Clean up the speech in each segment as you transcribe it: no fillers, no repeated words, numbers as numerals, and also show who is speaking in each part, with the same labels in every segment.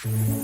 Speaker 1: And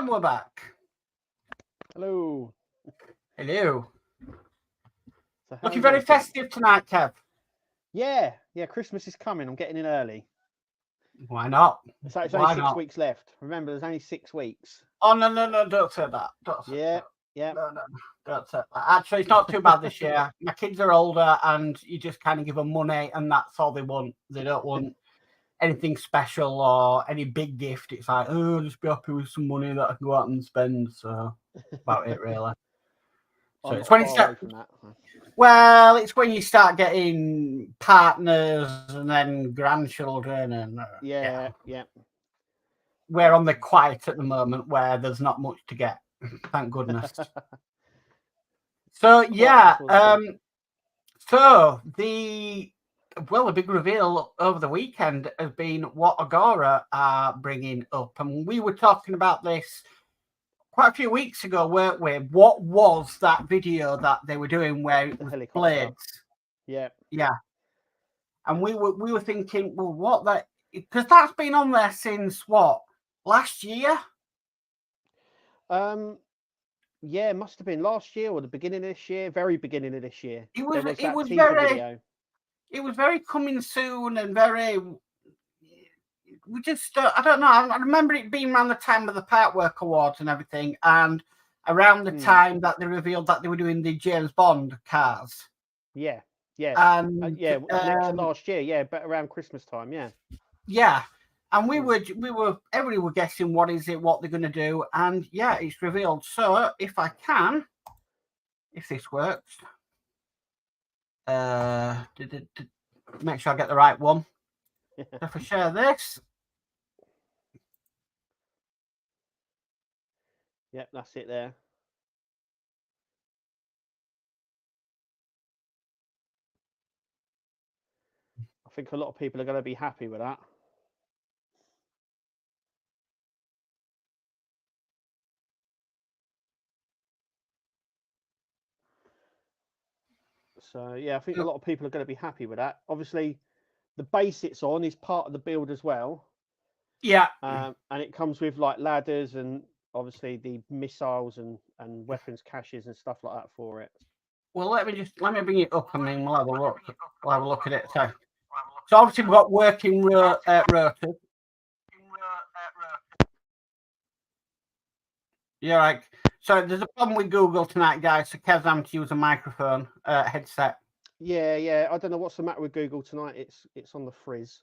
Speaker 1: we're back.
Speaker 2: Hello.
Speaker 1: Hello.
Speaker 2: So
Speaker 1: Looking very festive tonight, Kev.
Speaker 2: Yeah, Christmas is coming. I'm getting in early.
Speaker 1: Why not?
Speaker 2: So it's only 6 weeks left. Remember, there's only 6 weeks.
Speaker 1: Oh, no, don't say that. Don't say that.
Speaker 2: Yeah.
Speaker 1: No, don't say that. Actually, it's not too bad this year. My kids are older and you just kind of give them money and that's all they want. They don't want anything special or any big gift. It's like, oh, just be happy with some money that I can go out and spend. So about it, really. So it's when you start. Well, it's when you start getting partners and then grandchildren and
Speaker 2: yeah.
Speaker 1: We're on the quiet at the moment where there's not much to get. Thank goodness. So yeah, so the big reveal over the weekend has been what Agora are bringing up, and we were talking about this quite a few weeks ago, weren't we? What was that video that they were doing where it was blades?
Speaker 2: Yeah.
Speaker 1: And we were thinking, well, what that? Because that's been on there since what, last year?
Speaker 2: Yeah, it must have been last year or the beginning of this year, very beginning of this year.
Speaker 1: It was very coming soon and very. We just, I don't know. I remember it being around the time of the Partwork Awards and everything, and around the time that they revealed that they were doing the James Bond cars.
Speaker 2: Yeah.
Speaker 1: And
Speaker 2: last year, but around Christmas time,
Speaker 1: yeah. And we were, everybody were guessing what they're going to do, and yeah, it's revealed. So if this works, make sure I get the right one. If I share this.
Speaker 2: Yep, that's it there. I think a lot of people are going to be happy with that. So yeah, I think a lot of people are going to be happy with that. Obviously, the base it's on is part of the build as well.
Speaker 1: Yeah.
Speaker 2: And it comes with like ladders and obviously the missiles and weapons caches and stuff like that for it.
Speaker 1: Well, let me bring it up and then we'll have a look. We'll have a look at it. So obviously we've got working rotors. Yeah, right. So there's a problem with Google tonight, guys. So Kev's having to use a microphone headset.
Speaker 2: Yeah. I don't know what's the matter with Google tonight. It's on the frizz.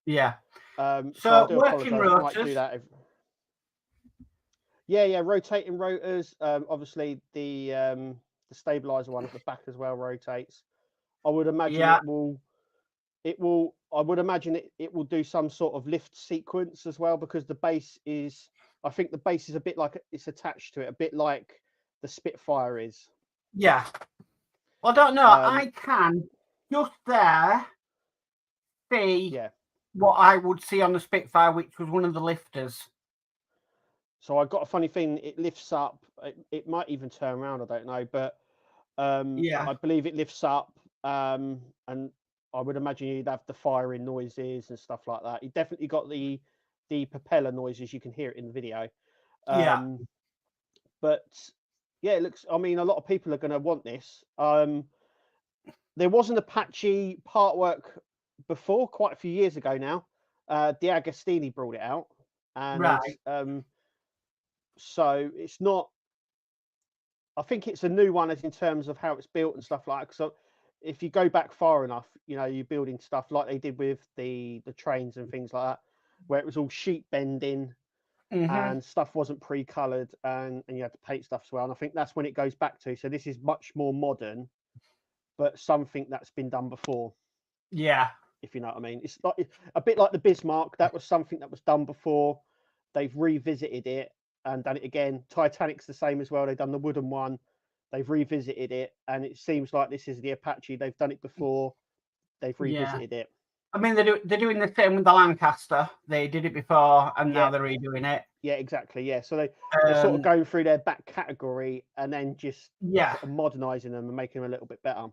Speaker 1: Yeah.
Speaker 2: So
Speaker 1: working rotors.
Speaker 2: Do that Yeah, rotating rotors. Obviously the stabilizer one at the back as well rotates. I would imagine it will. I would imagine it will do some sort of lift sequence as well, because the base is. I think the base is a bit like it's attached to it, a bit like the Spitfire is.
Speaker 1: Yeah. Well, I don't know. I can just there see what I would see on the Spitfire, which was one of the lifters.
Speaker 2: So I got a funny thing. It lifts up. It might even turn around. I don't know, but I believe it lifts up, and I would imagine you'd have the firing noises and stuff like that. You definitely got the propeller noises. You can hear it in the video. But yeah, it looks. I mean, a lot of people are going to want this. There wasn't a patchy Partwork before, quite a few years ago now. D'Agostini brought it out, and
Speaker 1: Right.
Speaker 2: so it's not. I think it's a new one as in terms of how it's built and stuff like that. So if you go back far enough, you know, you're building stuff like they did with the trains and things like that, where it was all sheet bending and stuff wasn't pre-colored, and you had to paint stuff as well. And I think that's when it goes back to. So this is much more modern, but something that's been done before.
Speaker 1: Yeah.
Speaker 2: If you know what I mean. It's like a bit like the Bismarck. That was something that was done before. They've revisited it and done it again. Titanic's the same as well. They've done the wooden one. They've revisited it, and it seems like this is the Apache. They've done it before. They've revisited it.
Speaker 1: I mean, they're doing the same with the Lancaster. They did it before, and now they're redoing it.
Speaker 2: Yeah, exactly. Yeah, so they're sort of going through their back category and then just sort of modernising them and making them a little bit better.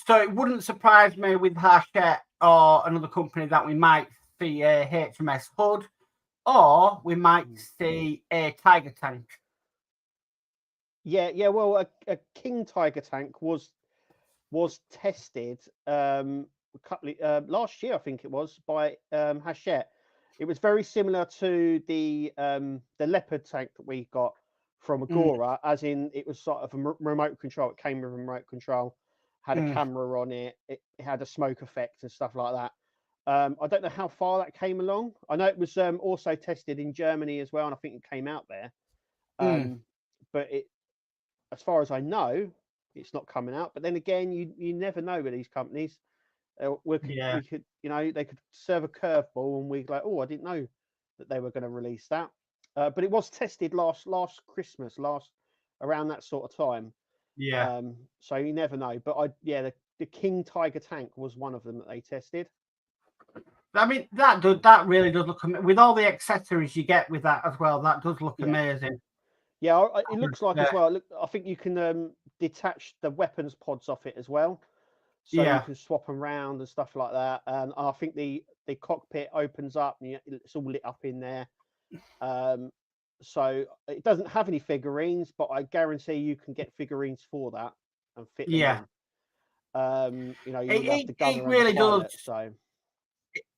Speaker 1: So it wouldn't surprise me with Hachette or another company that we might see a HMS Hood, or we might see a Tiger tank.
Speaker 2: Yeah. Well, a King Tiger tank was tested last year, I think it was, by Hachette. It was very similar to the Leopard tank that we got from Agora, as in it was sort of a remote control. It came with a remote control, had a camera on it. It had a smoke effect and stuff like that. I don't know how far that came along. I know it was also tested in Germany as well, and I think it came out there. But it, as far as I know, it's not coming out. But then again, you never know with these companies. We could, you know, they could serve a curveball, and we're like, oh, I didn't know that they were going to release that. But it was tested last Christmas, around that sort of time.
Speaker 1: Yeah.
Speaker 2: So you never know. But the King Tiger tank was one of them that they tested.
Speaker 1: I mean, that really does look with all the accessories you get with that as well. That does look amazing.
Speaker 2: Yeah, it looks like as well. I think you can detach the weapons pods off it as well. So you can swap them around and stuff like that. And I think the cockpit opens up and it's all lit up in there. So it doesn't have any figurines, but I guarantee you can get figurines for that and fit them in. You know, you have the gunner and the pilot, so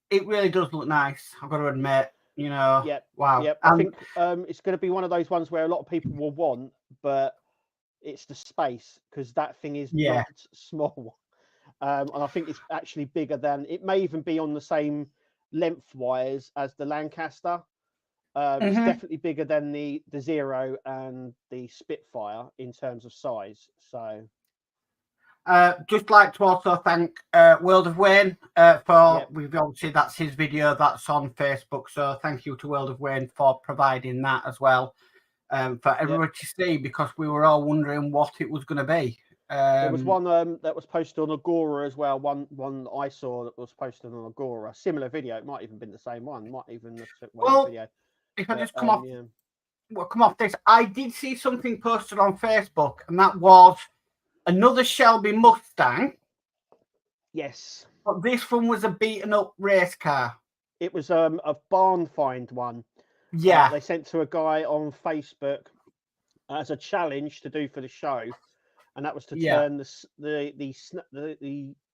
Speaker 1: it really does look nice. I've got to admit, you know. Wow.
Speaker 2: I think it's going to be one of those ones where a lot of people will want, but it's the space, because that thing is not small. And I think it's actually bigger than, it may even be on the same lengthwise as the Lancaster. It's definitely bigger than the Zero and the Spitfire in terms of size. So
Speaker 1: just like to also thank World of Wayne for, we've obviously, that's his video that's on Facebook. So thank you to World of Wayne for providing that as well for everyone to see, because we were all wondering what it was going to be.
Speaker 2: There was one that was posted on Agora as well. One I saw that was posted on Agora. Similar video. It might even been the same one. Might even have took one video.
Speaker 1: If I just come off this, I did see something posted on Facebook, and that was another Shelby Mustang.
Speaker 2: Yes.
Speaker 1: But this one was a beaten up race car.
Speaker 2: It was a barn find one.
Speaker 1: Yeah.
Speaker 2: They sent to a guy on Facebook as a challenge to do for the show. And that was to turn the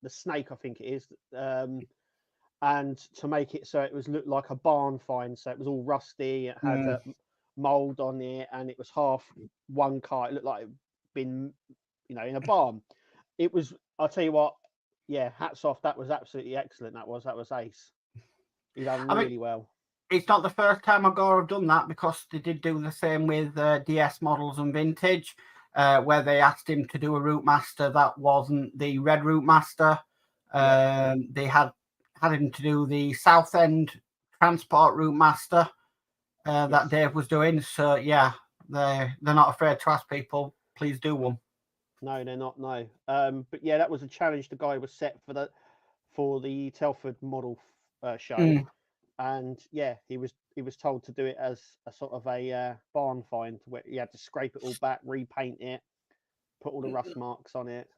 Speaker 2: snake, I think it is, and to make it so it was look like a barn find. So it was all rusty. It had mold on it, and it was half one car. It looked like it'd been, you know, in a barn. It was. I'll tell you what. Yeah, hats off. That was absolutely excellent. That was ace. He done really well.
Speaker 1: It's not the first time Agora have done that, because they did do the same with DS models and vintage. Where they asked him to do a Route Master that wasn't the red Route Master. They had him to do the South End Transport Route Master that Dave was doing. So yeah, they're not afraid to ask people, please do one.
Speaker 2: No, they're not. No, but yeah, that was a challenge the guy was set for the Telford model show, and yeah, he was told to do it as a sort of a barn find, where you had to scrape it all back, repaint it, put all the rust marks on it.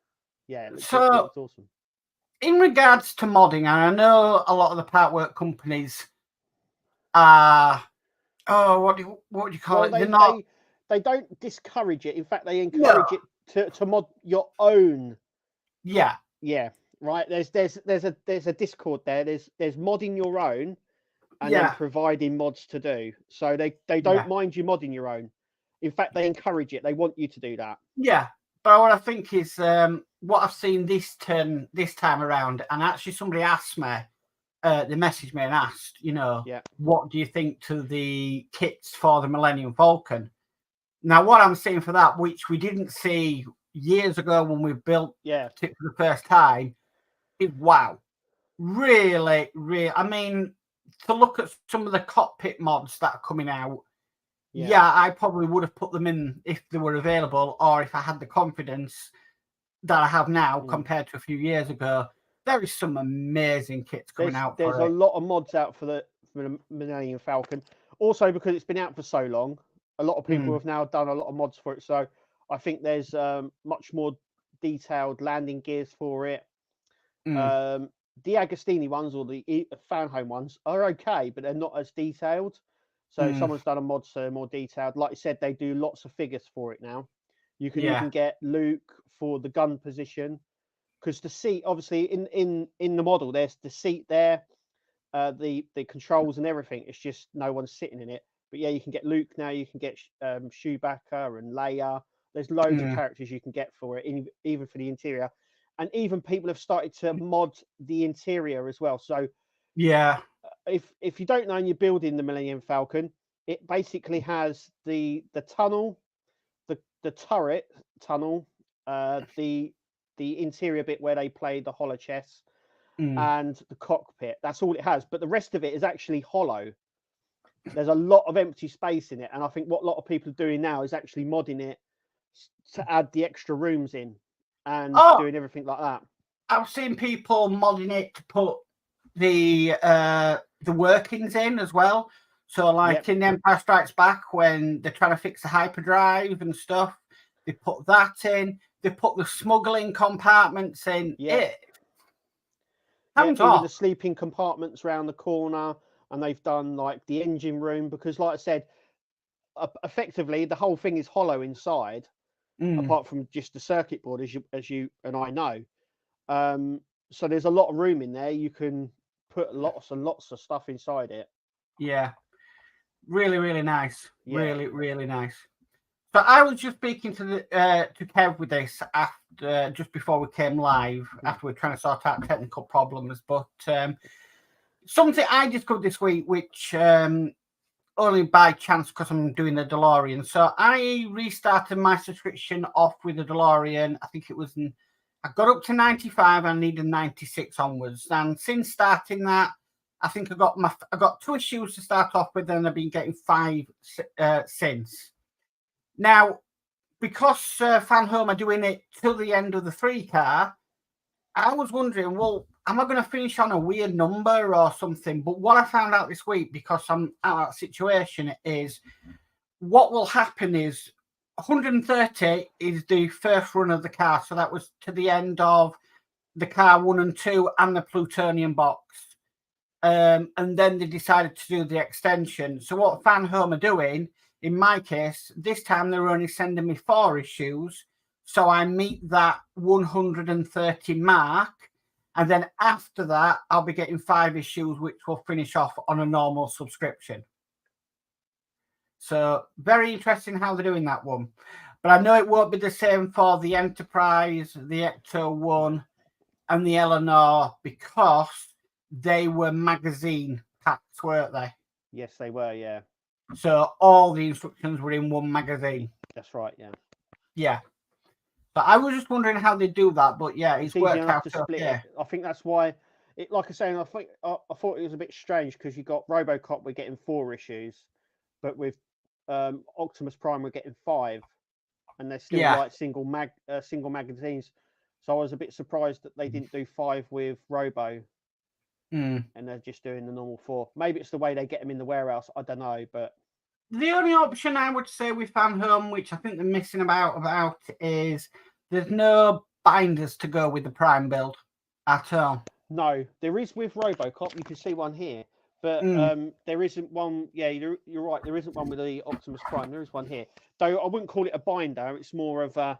Speaker 2: Yeah, it looks awesome.
Speaker 1: In regards to modding, and I know a lot of the partwork companies are, what do you call it?
Speaker 2: They don't discourage it. In fact, they encourage it to mod your own.
Speaker 1: Yeah.
Speaker 2: Yeah. right? There's a Discord there. There's modding your own, and then providing mods to do. So they don't mind you modding your own. In fact, they encourage it. They want you to do that.
Speaker 1: Yeah, but what I think is what I've seen this time around, and actually somebody asked me, they messaged me and asked, what do you think to the kits for the Millennium Falcon? Now, what I'm seeing for that, which we didn't see years ago when we built it for the first time, is wow. Really, really. I mean, to look at some of the cockpit mods that are coming out, I probably would have put them in if they were available, or if I had the confidence that I have now compared to a few years ago. There is some amazing kits coming out.
Speaker 2: There's a lot of mods out for the Millennium Falcon. Also, because it's been out for so long, a lot of people have now done a lot of mods for it. So I think there's much more detailed landing gears for it. The Agostini ones or the fan home ones are okay, but they're not as detailed. So someone's done a mod so they're more detailed. Like I said, they do lots of figures for it now. You can even get Luke for the gun position, because the seat, obviously, in the model, there's the seat there, the controls and everything. It's just no one's sitting in it. But yeah, you can get Luke now. You can get Chewbacca and Leia. There's loads of characters you can get for it, even for the interior. And even people have started to mod the interior as well. So if you don't know and you're building the Millennium Falcon, it basically has the tunnel, the turret tunnel, the interior bit where they play the hollow chess, and the cockpit. That's all it has. But the rest of it is actually hollow. There's a lot of empty space in it. And I think what a lot of people are doing now is actually modding it to add the extra rooms in and doing everything like that.
Speaker 1: I've seen people modding it to put the workings in as well. So like in Empire Strikes Back, when they're trying to fix the hyperdrive and stuff, they put that in. They put the smuggling compartments in.
Speaker 2: Even the sleeping compartments around the corner, and they've done like the engine room, because like I said, effectively the whole thing is hollow inside, apart from just the circuit board, as you and I know. So there's a lot of room in there. You can put lots and lots of stuff inside it.
Speaker 1: Yeah, really, really nice. Really, really nice. So I was just speaking to Kev with this after, just before we came live, after we were trying to sort out technical problems. But something I discovered this week, which only by chance because I'm doing the DeLorean. So I restarted my subscription off with the DeLorean. I think it was I got up to 95 and needed 96 onwards. And since starting that, I think I got 2 issues to start off with, and I've been getting 5 since. Now, because Fan Home are doing it till the end of the 3 car, I was wondering, well, am I going to finish on a weird number or something? But what I found out this week, because I'm out of that situation, is what will happen is 130 is the first run of the car. So that was to the end of the car 1 and 2 and the plutonium box. And then they decided to do the extension. So what Fan Home are doing, in my case, this time they're only sending me 4 issues. So I meet that 130 mark. And then after that, I'll be getting 5 issues, which will finish off on a normal subscription. So very interesting how they're doing that one. But I know it won't be the same for the Enterprise, the Ecto 1, and the Eleanor, because they were magazine packs, weren't they?
Speaker 2: Yes, they were, yeah.
Speaker 1: So all the instructions were in one magazine.
Speaker 2: That's right, yeah.
Speaker 1: Yeah. But I was just wondering how they do that, but yeah, it's worked out
Speaker 2: to split it. I think that's why, like I was saying, I thought it was a bit strange, because you got RoboCop, we're getting 4 issues, but with Optimus Prime, we're getting 5, and they're still like single magazines. So I was a bit surprised that they didn't do 5 with Robo, and they're just doing the normal 4. Maybe it's the way they get them in the warehouse. I don't know, but
Speaker 1: the only option I would say with Fan Home, which I think they're missing about is there's no binders to go with the Prime build at all.
Speaker 2: No, there is with RoboCop. You can see one here, but there isn't one. Yeah, you're right. There isn't one with the Optimus Prime. There is one here, though. I wouldn't call it a binder. It's more of a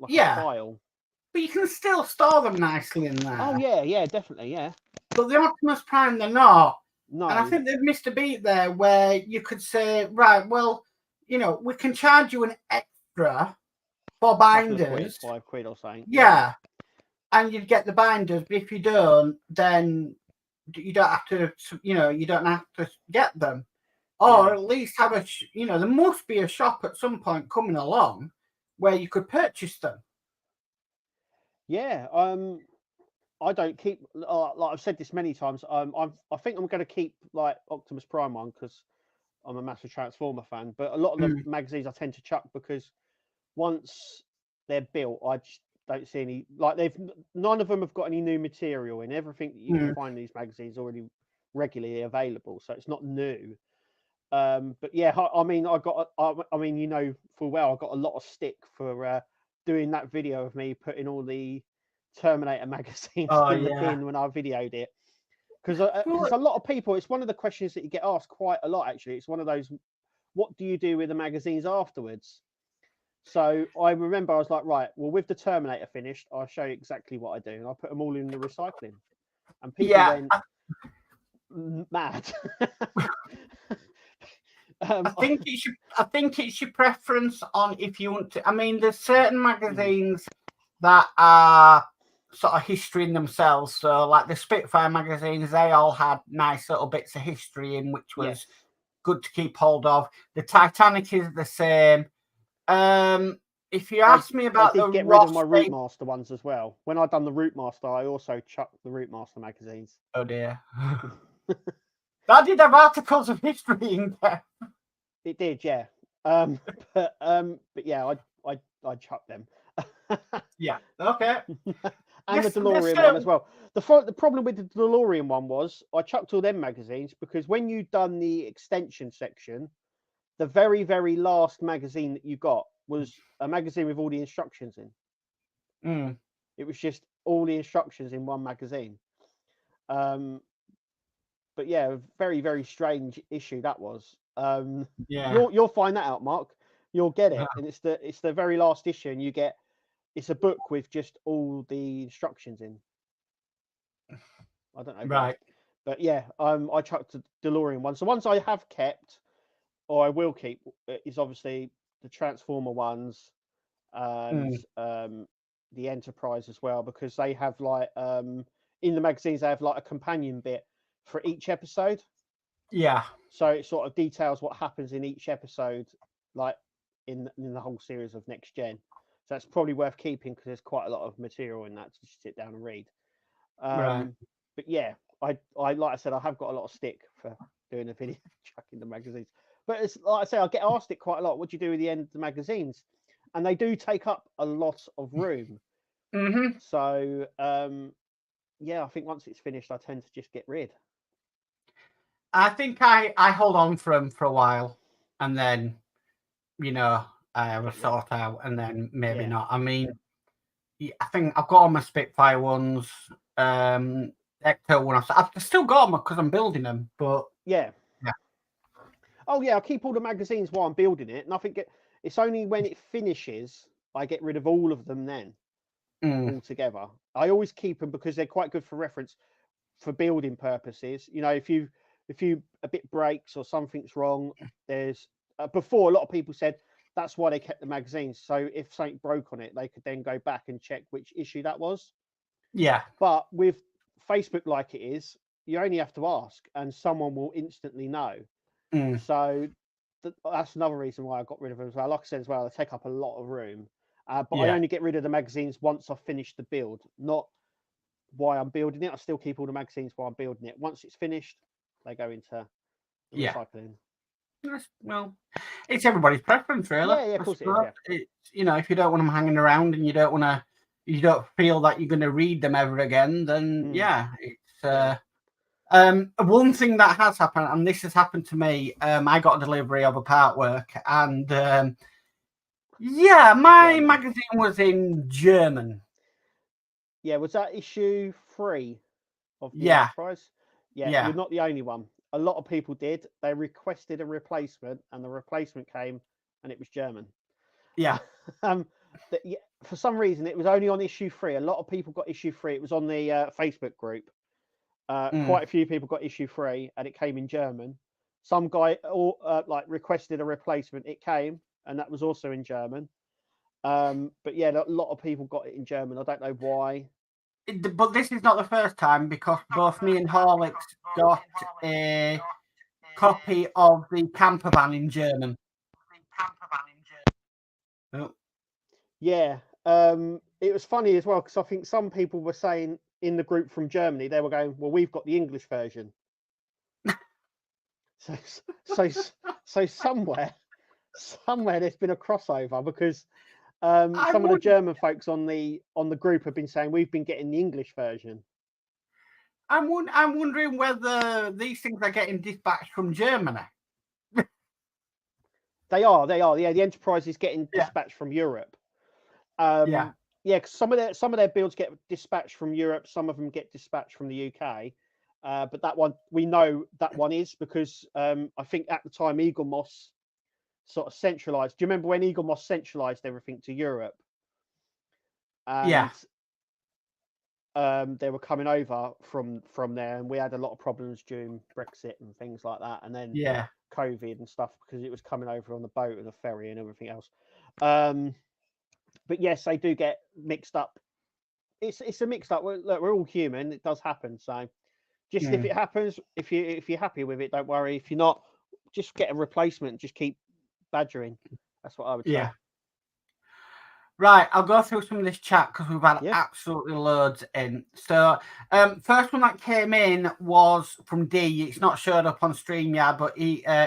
Speaker 2: file.
Speaker 1: but you can still store them nicely in there.
Speaker 2: Oh yeah, definitely, yeah.
Speaker 1: But the Optimus Prime, they're not.
Speaker 2: No.
Speaker 1: And I think they've missed a beat there where you could say, right, well, we can charge you an extra for binders.
Speaker 2: £5 or something.
Speaker 1: Yeah. And you'd get the binders, but if you don't, then you don't have to, you don't have to get them. Or at least have there must be a shop at some point coming along where you could purchase them.
Speaker 2: Yeah. I don't keep, like I've said this many times, I think I'm going to keep like Optimus Prime one because I'm a massive Transformer fan. But a lot of the magazines I tend to chuck because once they're built, I just don't see any, like none of them have got any new material in. Everything that you can find in these magazines is already regularly available, so it's not new. But yeah, I mean, full well I got a lot of stick for doing that video of me putting all the Terminator magazines in the bin when I videoed it, because a lot of people, it's one of the questions that you get asked quite a lot. Actually, it's one of those, what do you do with the magazines afterwards? So I remember I was like, right, well, with the Terminator finished, I'll show you exactly what I do, and I put them all in the recycling, and people went mad.
Speaker 1: I think it's your preference on if you want to. I mean, there's certain magazines that are sort of history in themselves. So, like the Spitfire magazines, they all had nice little bits of history in, which was good to keep hold of. The Titanic is the same. If you ask me about
Speaker 2: I did get rid of my Route Master ones as well. When I done the Route Master, I also chucked the Route Master magazines.
Speaker 1: Oh dear. That did have articles of history in there.
Speaker 2: It did, yeah. But yeah, I chucked them.
Speaker 1: Yeah. Okay.
Speaker 2: And the DeLorean one as well. The problem with the DeLorean one was I chucked all them magazines because when you done the extension section, the very, very last magazine that you got was a magazine with all the instructions in. It was just all the instructions in one magazine. But yeah, very, very strange issue that was. You'll find that out, Mark. You'll get it, and it's the very last issue, and it's a book with just all the instructions in. I don't know,
Speaker 1: right?
Speaker 2: But yeah, I chucked the DeLorean one. So ones I have kept, or I will keep, is obviously the Transformer ones, and the Enterprise as well, because they have like in the magazines they have like a companion bit for each episode.
Speaker 1: Yeah.
Speaker 2: So it sort of details what happens in each episode, like in the whole series of Next Gen. So that's probably worth keeping because there's quite a lot of material in that to just sit down and read.
Speaker 1: Right.
Speaker 2: But yeah, I like I said, I have got a lot of stick for doing a video chucking the magazines. But it's like I say, I get asked it quite a lot. What do you do with the end of the magazines? And they do take up a lot of room. So yeah, I think once it's finished, I tend to just get rid.
Speaker 1: I think I hold on for them for a while, and then I have a sort out, and then maybe not. I mean, I think I've got all my Spitfire ones, Ecto one. I've still got them because I'm building them, but
Speaker 2: yeah. Oh yeah, I keep all the magazines while I'm building it, and I think it's only when it finishes I get rid of all of them then altogether. I always keep them because they're quite good for reference for building purposes. If a bit breaks or something's wrong, there's before a lot of people said that's why they kept the magazines, so if something broke on it they could then go back and check which issue that was. But with Facebook like it is, you only have to ask and someone will instantly know. So that's another reason why I got rid of them as well. Like I said as well, they take up a lot of room, but I only get rid of the magazines once I've finished the build, not why I'm building it. I still keep all the magazines while I'm building it. Once it's finished, they go into the recycling.
Speaker 1: Well, it's everybody's preference, really.
Speaker 2: Yeah, of course it is. Yeah.
Speaker 1: It's, if you don't want them hanging around and you don't feel that you're going to read them ever again, then it's. One thing that has happened, and this has happened to me, I got a delivery of a Partwork, and my magazine was in German. Yeah,
Speaker 2: was that issue 3 of the Enterprise? Yeah, you're not the only one. A lot of people did. They requested a replacement, and the replacement came, and it was German.
Speaker 1: Yeah.
Speaker 2: for some reason, it was only on issue 3. A lot of people got issue 3. It was on the Facebook group. Quite a few people got issue 3, and it came in German. Some guy like requested a replacement. It came, and that was also in German. But yeah, a lot of people got it in German. I don't know why.
Speaker 1: But this is not the first time, because both me and Horlicks got a copy of the camper van in German. Oh.
Speaker 2: Yeah, it was funny as well, because I think some people were saying in the group from Germany, they were going, "Well, we've got the English version." so somewhere there's been a crossover, because some of the German folks on the group have been saying we've been getting the English version.
Speaker 1: I'm wondering whether these things are getting dispatched from Germany.
Speaker 2: They are. Yeah, the Enterprise is getting dispatched from Europe. Yeah, because some of their builds get dispatched from Europe. Some of them get dispatched from the UK. But that one, we know that one is, because I think at the time Eagle Moss sort of centralized. Do you remember when Eagle Moss centralized everything to Europe? And they were coming over from there, and we had a lot of problems during Brexit and things like that, and then COVID and stuff, because it was coming over on the boat and the ferry and everything else. But yes, they do get mixed up. It's a mixed up. Look, we're all human. It does happen. So just if it happens, if you're happy with it, don't worry. If you're not, just get a replacement. Just keep badgering. That's what I would say.
Speaker 1: Right, I'll go through some of this chat, because we've had absolutely loads in. So, first one that came in was from D. It's not showed up on StreamYard, but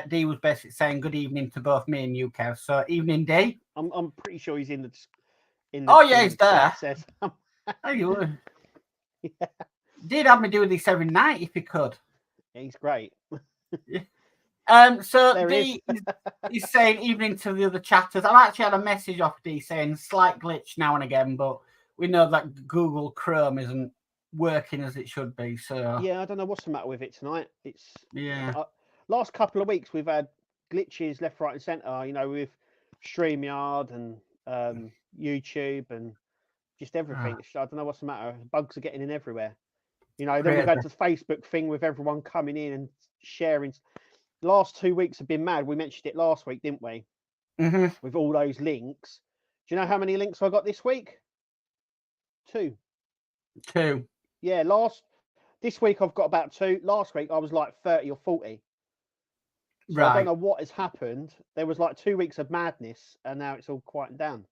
Speaker 1: D was basically saying good evening to both me and you, Kev. So, evening, D.
Speaker 2: I'm pretty sure he's in the
Speaker 1: oh yeah, he's there.
Speaker 2: Says.
Speaker 1: Oh, you would. Yeah. Did have me doing this every night if he could.
Speaker 2: Yeah, he's great.
Speaker 1: So D is saying evening to the other chatters. I've actually had a message off D saying slight glitch now and again, but we know that Google Chrome isn't working as it should be. So
Speaker 2: yeah, I don't know what's the matter with it tonight. It's last couple of weeks we've had glitches left, right, and centre. You know, with StreamYard and YouTube and just everything. I don't know what's the matter. Bugs are getting in everywhere. You know, then we've had the Facebook thing with everyone coming in and sharing. Last 2 weeks have been mad. We mentioned it last week, didn't we?
Speaker 1: Mm-hmm.
Speaker 2: With all those links. Do you know how many links I got this week? 2. Yeah, this week I've got about 2. Last week I was like 30 or 40. So I don't know what has happened. There was like 2 weeks of madness, and now it's all quieting down.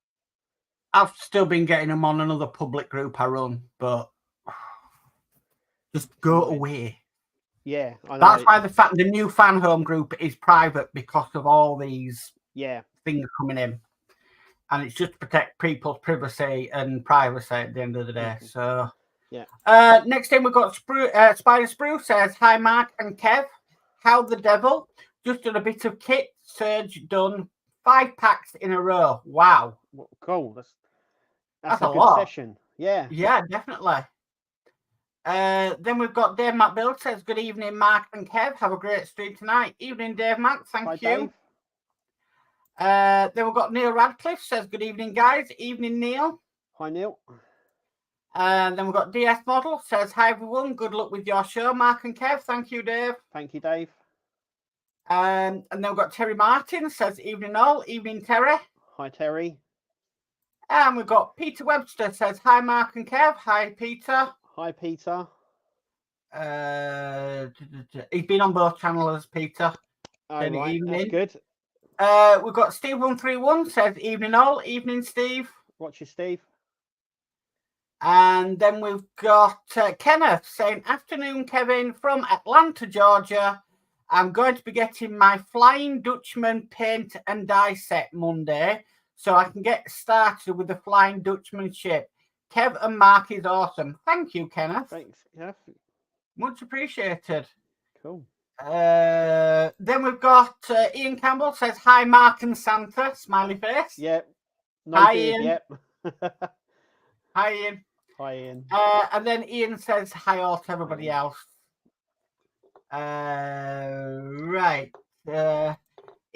Speaker 1: I've still been getting them on another public group I run, but just go away.
Speaker 2: Yeah, I know.
Speaker 1: That's why the new fan home group is private, because of all these things coming in, and it's just to protect people's privacy and privacy at the end of the day. So next thing we've got Spider Spruce says, "Hi Mark and Kev, how the devil? Just done a bit of kit surge, done 5 packs in a row. Wow,
Speaker 2: cool. That's
Speaker 1: a
Speaker 2: good
Speaker 1: lot.
Speaker 2: Session. Yeah,
Speaker 1: definitely." Then we've got Dave McBill says, "Good evening, Mark and Kev. Have a great stream tonight." Evening, Dave Mac. Thank you. Dave. Then we've got Neil Radcliffe says, "Good evening, guys." Evening, Neil.
Speaker 2: Hi, Neil.
Speaker 1: And then we've got DS Model says, "Hi, everyone. Good luck with your show, Mark and Kev." Thank you, Dave.
Speaker 2: Thank you, Dave.
Speaker 1: And then we've got Terry Martin says, "Evening, all." Evening, Terry.
Speaker 2: Hi, Terry.
Speaker 1: And we've got Peter Webster says, "Hi, Mark and Kev." Hi, Peter.
Speaker 2: Hi, Peter.
Speaker 1: He's been on both channels, Peter.
Speaker 2: Oh, right. That's good.
Speaker 1: We've got Steve131 says, "Evening, all." Evening, Steve.
Speaker 2: Watch you, Steve.
Speaker 1: And then we've got Kenneth saying, "Afternoon, Kevin, from Atlanta, Georgia. I'm going to be getting my Flying Dutchman paint and dye set Monday, so I can get started with the Flying Dutchman ship. Kev and Mark is awesome." Thank you, Kenneth.
Speaker 2: Thanks, Kev.
Speaker 1: Much appreciated.
Speaker 2: Cool.
Speaker 1: Then we've got Ian Campbell says, "Hi, Mark and Santa." Smiley face.
Speaker 2: Yep.
Speaker 1: No Hi, beard, Ian.
Speaker 2: Yep.
Speaker 1: Hi, Ian.
Speaker 2: Hi, Ian.
Speaker 1: And then Ian says, "Hi, all to everybody else." Right.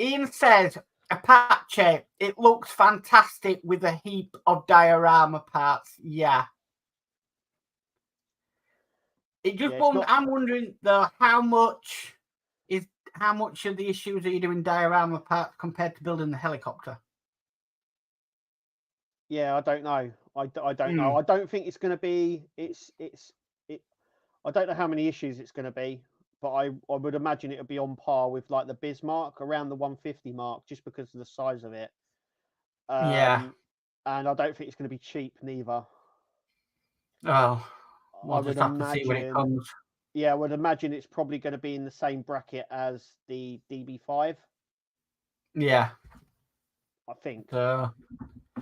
Speaker 1: Ian says, Apache, it looks fantastic with a heap of diorama parts. Yeah. It just I'm wondering though how much of the issues are you doing diorama parts compared to building the helicopter?
Speaker 2: Yeah, I don't know. I don't know. I don't think it's going to be. I don't know how many issues it's going to be, but I would imagine it'll be on par with like the Bismarck, around the 150 mark, just because of the size of it.
Speaker 1: Yeah.
Speaker 2: And I don't think it's going to be cheap neither.
Speaker 1: Oh, we'll just have to see when it comes.
Speaker 2: Yeah, I would imagine it's probably going to be in the same bracket as the DB5.
Speaker 1: Yeah.
Speaker 2: I think.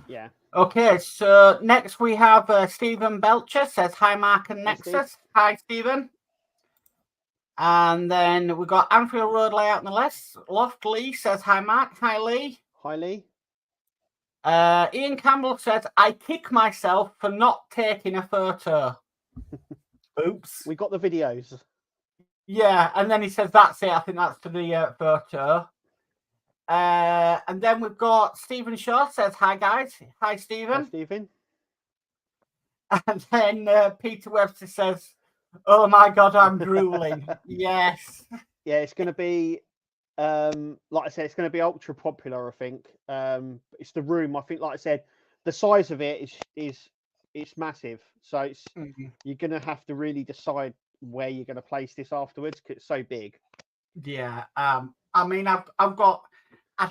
Speaker 2: Yeah.
Speaker 1: Okay, so next we have Stephen Belcher says, hi, Mark and Nexus. Hi, Stephen. And then we've got Anfield Road Layout in the Loft. Lee says, hi, Mark. Hi, Lee.
Speaker 2: Hi, Lee.
Speaker 1: Ian Campbell says, I kick myself for not taking a photo. Oops.
Speaker 2: We got the videos.
Speaker 1: Yeah, and then he says, that's it. I think that's to the photo. And then we've got Stephen Shaw says, hi, guys. Hi, Stephen.
Speaker 2: Hi, Stephen.
Speaker 1: And then Peter Webster says, oh, my God, I'm drooling. Yes.
Speaker 2: Yeah, it's going to be, like I said, it's going to be ultra popular, I think. It's the room. I think, like I said, the size of it is massive. So it's you're going to have to really decide where you're going to place this afterwards because it's so big.
Speaker 1: Yeah. I mean, I'd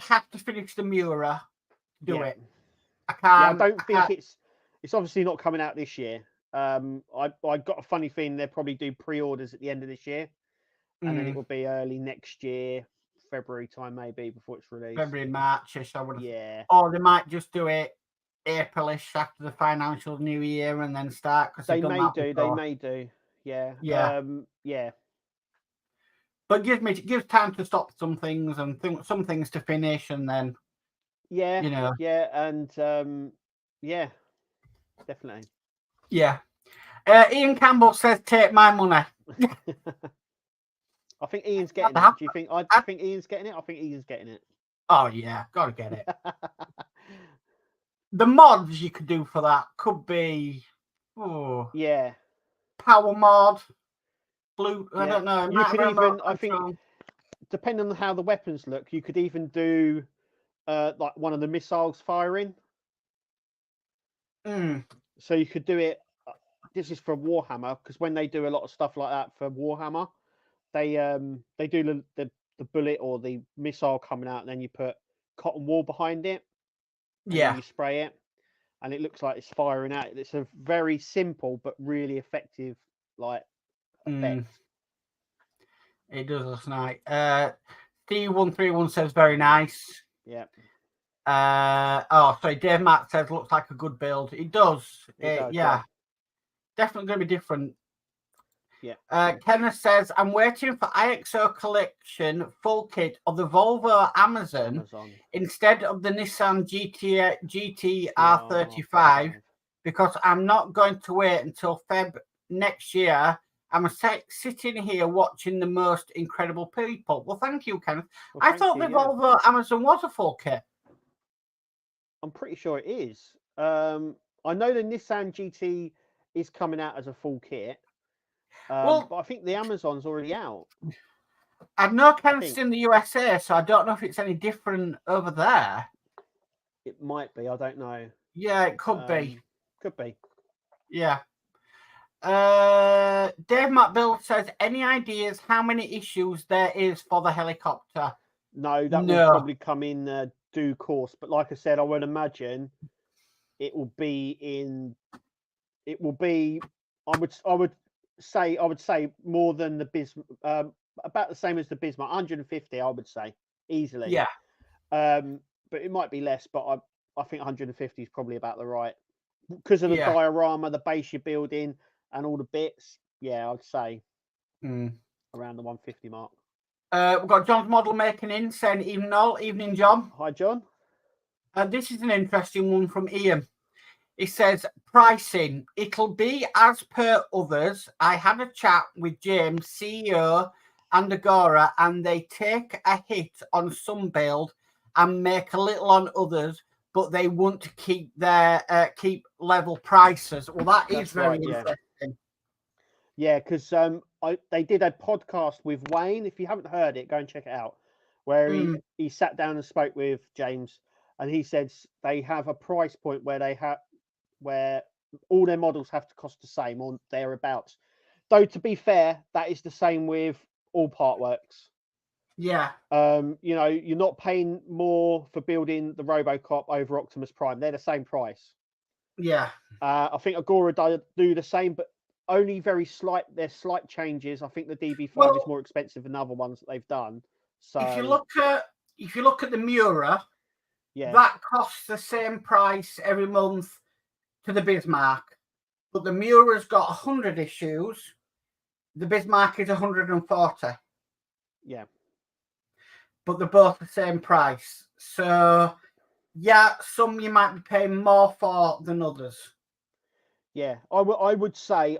Speaker 1: have to finish the Mura, do it. I can't.
Speaker 2: Yeah, I don't think it's obviously not coming out this year. I got a funny feeling they'll probably do pre-orders at the end of this year, and then it will be early next year, February time maybe before it's released.
Speaker 1: February, March-ish, I would have.
Speaker 2: Yeah.
Speaker 1: Or they might just do it April-ish after the financial new year and then start.
Speaker 2: They may do. Yeah.
Speaker 1: Yeah.
Speaker 2: Yeah.
Speaker 1: But gives time to stop some things and some things to finish, and then
Speaker 2: yeah, yeah, and yeah, definitely.
Speaker 1: Yeah. Ian Campbell says, "Take my money."
Speaker 2: I think Ian's getting it. Do you think? I think Ian's getting it. I think Ian's getting it.
Speaker 1: Oh yeah, gotta get it. The mods you could do for that could be,
Speaker 2: yeah,
Speaker 1: power mod. Blue,
Speaker 2: yeah.
Speaker 1: I don't know.
Speaker 2: You could even, I think, depending on how the weapons look, you could even do like one of the missiles firing. So you could do it. This is for Warhammer, because when they do a lot of stuff like that for Warhammer, they do the bullet or the missile coming out, and then you put cotton wool behind it. And then you spray it, and it looks like it's firing out. It's a very simple but really effective effect.
Speaker 1: It does look nice. D131 says very nice.
Speaker 2: Yeah.
Speaker 1: Sorry, Dave Matt says looks like a good build. It does. Yeah. Definitely going to be different.
Speaker 2: Yeah.
Speaker 1: Kenneth says, I'm waiting for IXO Collection full kit of the Volvo Amazon instead of the Nissan GT R35 because I'm not going to wait until Feb next year. I'm sitting here watching the most incredible people. Well, thank you, Kenneth. I thought the Volvo Amazon was a full kit.
Speaker 2: I'm pretty sure it is. I know the Nissan GT is coming out as a full kit. But I think the Amazon's already out.
Speaker 1: I've no Kenneth's in the USA, so I don't know if it's any different over there.
Speaker 2: It might be. I don't know.
Speaker 1: Yeah, it could be.
Speaker 2: Could be.
Speaker 1: Yeah. Dave McBill says, any ideas how many issues there is for the helicopter?
Speaker 2: No, that will probably come in due course. But like I said, I would imagine it will be in. It will be. I would say more than the Bismarck. About the same as the Bismarck. 150, I would say easily.
Speaker 1: Yeah.
Speaker 2: But it might be less. But I think 150 is probably about the right, because of the diorama, the base you're building, and all the bits. Yeah, I'd say around the 150 mark.
Speaker 1: We've got John's model making in saying evening, John.
Speaker 2: Hi, John.
Speaker 1: This is an interesting one from Ian. He says, pricing, it'll be as per others. I had a chat with James, CEO, and Agora, and they take a hit on some build and make a little on others, but they want to keep their keep level prices. Well, that's very interesting.
Speaker 2: Yeah, because they did a podcast with Wayne. If you haven't heard it, go and check it out. Where he sat down and spoke with James, and he said they have a price point where all their models have to cost the same or thereabouts. Though to be fair, that is the same with all Partworks.
Speaker 1: Yeah.
Speaker 2: You're not paying more for building the RoboCop over Optimus Prime. They're the same price.
Speaker 1: Yeah.
Speaker 2: I think Agora do the same, but only there's slight changes. I think the DB5 is more expensive than other ones that they've done. So
Speaker 1: if you look at the Mura,
Speaker 2: yeah,
Speaker 1: that costs the same price every month to the Bismarck, but the Mura's got 100 issues. The Bismarck is 140.
Speaker 2: Yeah,
Speaker 1: but they're both the same price. So yeah, some you might be paying more for than others.
Speaker 2: Yeah, I would say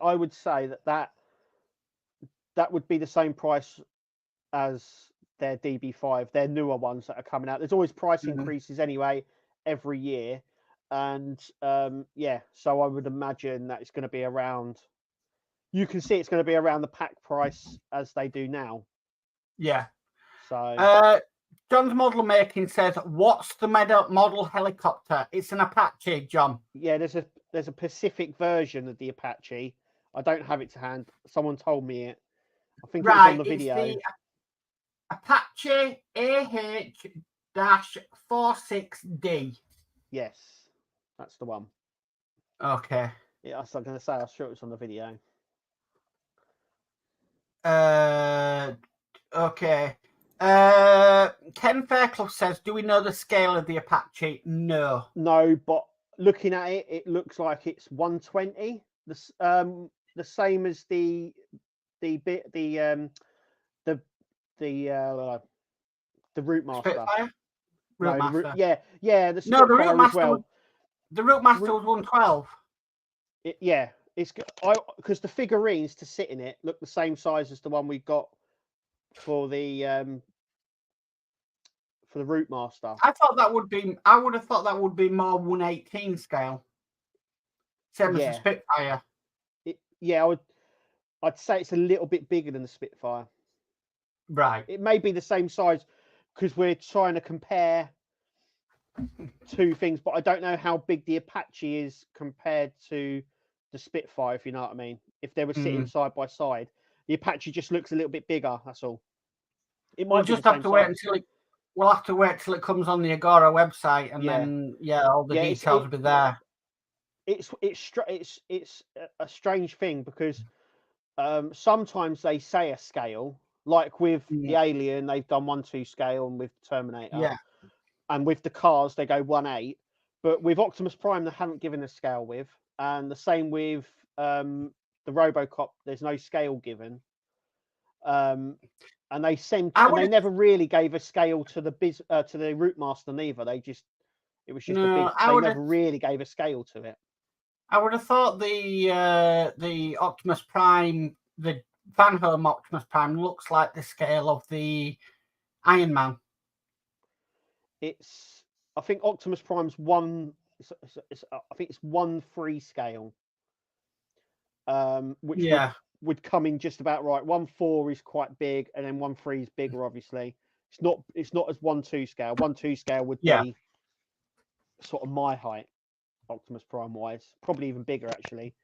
Speaker 2: that would be the same price as their DB5, their newer ones that are coming out. There's always price increases anyway every year, and so I would imagine that it's going to be around. You can see it's going to be around the pack price as they do now.
Speaker 1: Yeah.
Speaker 2: So
Speaker 1: John's Model Making says, "What's the model helicopter?" It's an Apache, John.
Speaker 2: Yeah, there's a Pacific version of the Apache. I don't have it to hand. Someone told me it. I think it was on the video.
Speaker 1: It's the Apache AH-46D.
Speaker 2: Yes, that's the one.
Speaker 1: Okay.
Speaker 2: Yeah, I was going to say, I'm sure it was on the video.
Speaker 1: Okay. Ken Fairclough says, "Do we know the scale of the Apache?" No.
Speaker 2: No, but looking at it, it looks like it's 120. The same as the Route
Speaker 1: Spitfire? Route Master.
Speaker 2: The Spitfire as well.
Speaker 1: The Route Master was 112.
Speaker 2: It's because the figurines to sit in it look the same size as the one we got for the Route Master.
Speaker 1: I would have thought that would be more 118 scale. Same as the Spitfire.
Speaker 2: I'd say it's a little bit bigger than the Spitfire.
Speaker 1: Right.
Speaker 2: It may be the same size because we're trying to compare two things, but I don't know how big the Apache is compared to the Spitfire, if you know what I mean. If they were sitting side by side, the Apache just looks a little bit bigger. That's all. It might
Speaker 1: We'll have to wait till it comes on the Agora website, and then all the details will be there.
Speaker 2: It's a strange thing because sometimes they say a scale, like with the Alien, they've done 1/2 scale, and with Terminator, and with the cars they go 1/8. But with Optimus Prime, they haven't given a scale with, and the same with the RoboCop. There's no scale given. And they never really gave a scale to the Route Master neither. It was just they never really gave a scale to it.
Speaker 1: I would have thought the Optimus Prime, the Van Home Optimus Prime, looks like the scale of the Iron Man.
Speaker 2: I think Optimus Prime's one. I think it's 1/3 scale. Which would come in just about right. 1/4 is quite big, and then 1/3 is bigger. Obviously, it's not as 1/2 scale. 1/2 scale would be sort of my height, Optimus Prime wise, probably even bigger actually.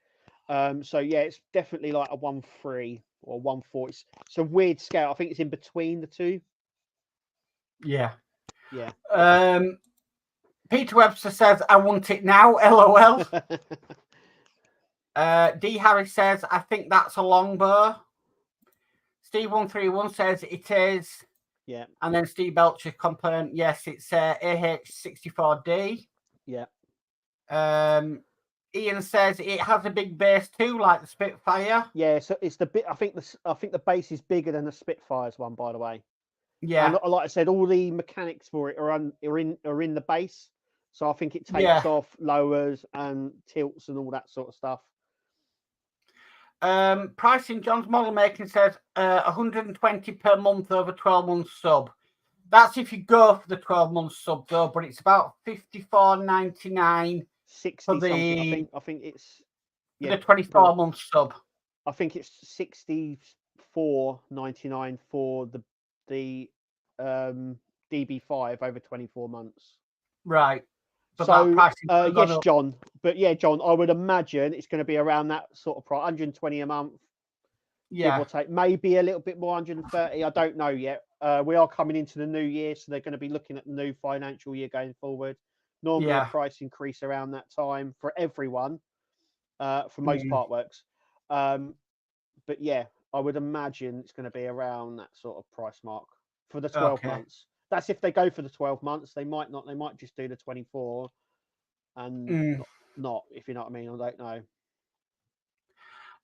Speaker 2: It's definitely like a 1/3 or 1/4. It's a weird scale. I think it's in between the two.
Speaker 1: Yeah. Peter Webster says, "I want it now." LOL. D. Harris says, "I think that's a longbow." Steve131 says it is.
Speaker 2: Yeah.
Speaker 1: And then Steve Belcher confirmed, yes, it's AH-64D.
Speaker 2: Yeah.
Speaker 1: Ian says it has a big base too, like the Spitfire.
Speaker 2: Yeah, so it's the bit. I think the base is bigger than the Spitfire's one, by the way.
Speaker 1: Yeah.
Speaker 2: And like I said, all the mechanics for it are in the base. So I think it takes off, lowers, and tilts and all that sort of stuff.
Speaker 1: Pricing, John's Model Making says 120 per month over 12 months sub. That's if you go for the 12-month sub though, but it's about $54.99
Speaker 2: 60
Speaker 1: for the
Speaker 2: something. I think it's
Speaker 1: the 24-month sub.
Speaker 2: I think it's $64.99 for the DB5 over 24 months.
Speaker 1: Right.
Speaker 2: But so yes, John. But yeah, John, I would imagine it's going to be around that sort of price, 120 a month.
Speaker 1: Yeah.
Speaker 2: Give or take, maybe a little bit more, 130. I don't know yet. We are coming into the new year, so they're going to be looking at the new financial year going forward. Normally a price increase around that time for everyone, for most Partworks. But yeah, I would imagine it's going to be around that sort of price mark for the 12 months. That's if they go for the 12 months. They might not. They might just do the 24 and not, if you know what I mean. I don't know.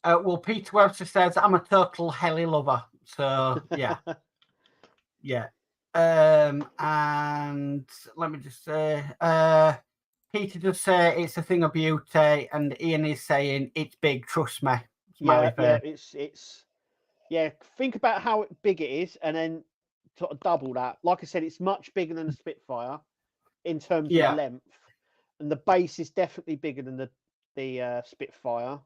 Speaker 1: Well, Peter Webster says, I'm a total heli lover. So, yeah. Yeah. And let me just say, Peter does say it's a thing of beauty, and Ian is saying it's big, trust me.
Speaker 2: Yeah, it's think about how big it is, and then sort of double that. Like I said, it's much bigger than the Spitfire in terms of length, and the base is definitely bigger than the Spitfire.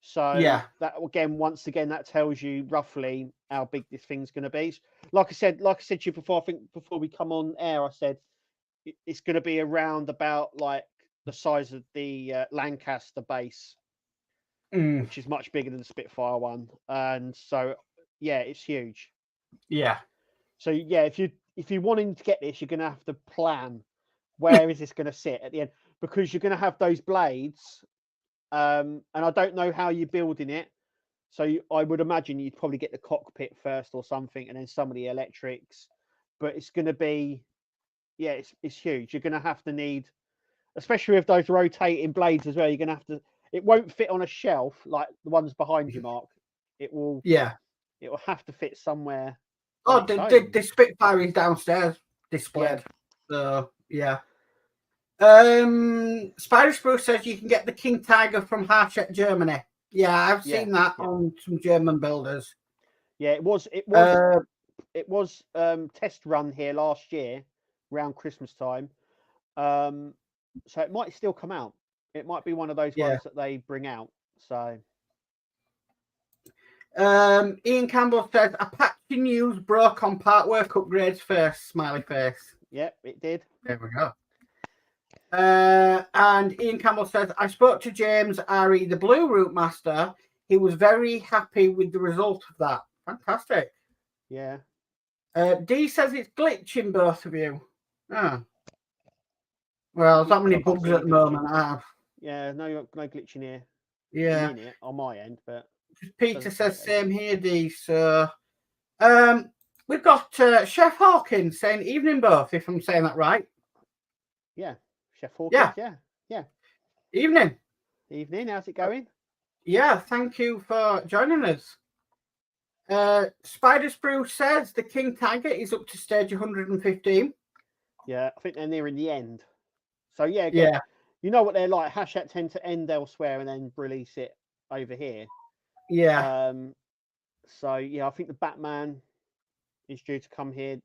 Speaker 2: So that once again, that tells you roughly how big this thing's going to be. Like I said to you before, I think before we come on air, I said it's going to be around about like the size of the Lancaster base, which is much bigger than the Spitfire one. And so, yeah, it's huge.
Speaker 1: Yeah.
Speaker 2: So yeah, if you're wanting to get this, you're going to have to plan where is this going to sit at the end, because you're going to have those blades. And I don't know how you're building it. So I would imagine you'd probably get the cockpit first or something, and then some of the electrics. But it's going to be, it's huge. You're going to have to need, especially with those rotating blades as well. You're going to have to. It won't fit on a shelf like the ones behind you, Mark. It will. Yeah. It will have to fit somewhere.
Speaker 1: Oh, the Spitfire is downstairs displayed. So yeah. Spider Spruce says you can get the King Tiger from Harshett, Germany. Yeah, I've seen that on some German builders.
Speaker 2: Yeah, it was test run here last year around Christmas time. So it might still come out. It might be one of those ones that they bring out. So
Speaker 1: Ian Campbell says Apache News broke on Partwork upgrades first, smiley face.
Speaker 2: Yep, it did.
Speaker 1: There we go. And Ian Campbell says, I spoke to James Ari, the Blue Route Master. He was very happy with the result of that. Fantastic.
Speaker 2: Yeah.
Speaker 1: D says it's glitching, both of you. Oh. Well, there's not many bugs at the moment.
Speaker 2: Yeah, no glitching here.
Speaker 1: Yeah.
Speaker 2: On my end, but
Speaker 1: Peter says same here, D. So we've got Chef Hawkins saying evening, both, if I'm saying that right.
Speaker 2: Yeah. Chef Hawkins, yeah.
Speaker 1: Evening.
Speaker 2: How's it going?
Speaker 1: Yeah, thank you for joining us. Spider Spruce says the King Tiger is up to stage 115.
Speaker 2: Yeah, I think they're nearing the end. So yeah. You know what they're like. Hachette tend to end elsewhere and then release it over here.
Speaker 1: Yeah.
Speaker 2: So yeah, I think the Batman is due to come here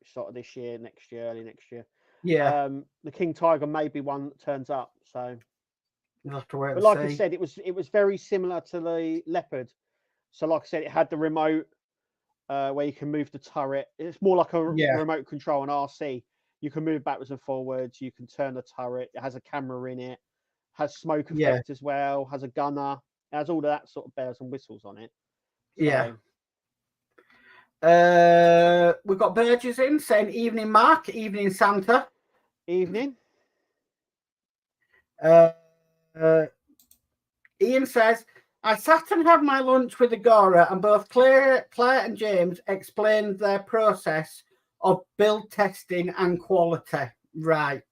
Speaker 2: sort of this year, next year, early next year.
Speaker 1: Yeah.
Speaker 2: The King Tiger may be one that turns up. So
Speaker 1: you'll have to wait.
Speaker 2: But like I said, it was very similar to the Leopard. So like I said, it had the remote where you can move the turret. It's more like a remote control, an RC. You can move backwards and forwards. You can turn the turret. It has a camera in it. Has smoke effect as well. Has a gunner. It has all of that sort of bells and whistles on it. So,
Speaker 1: we've got Burgess in saying evening, Mark. Evening, Santa.
Speaker 2: Evening.
Speaker 1: Ian says, I sat and had my lunch with Agora, and both Claire and James explained their process of build testing and quality. Right.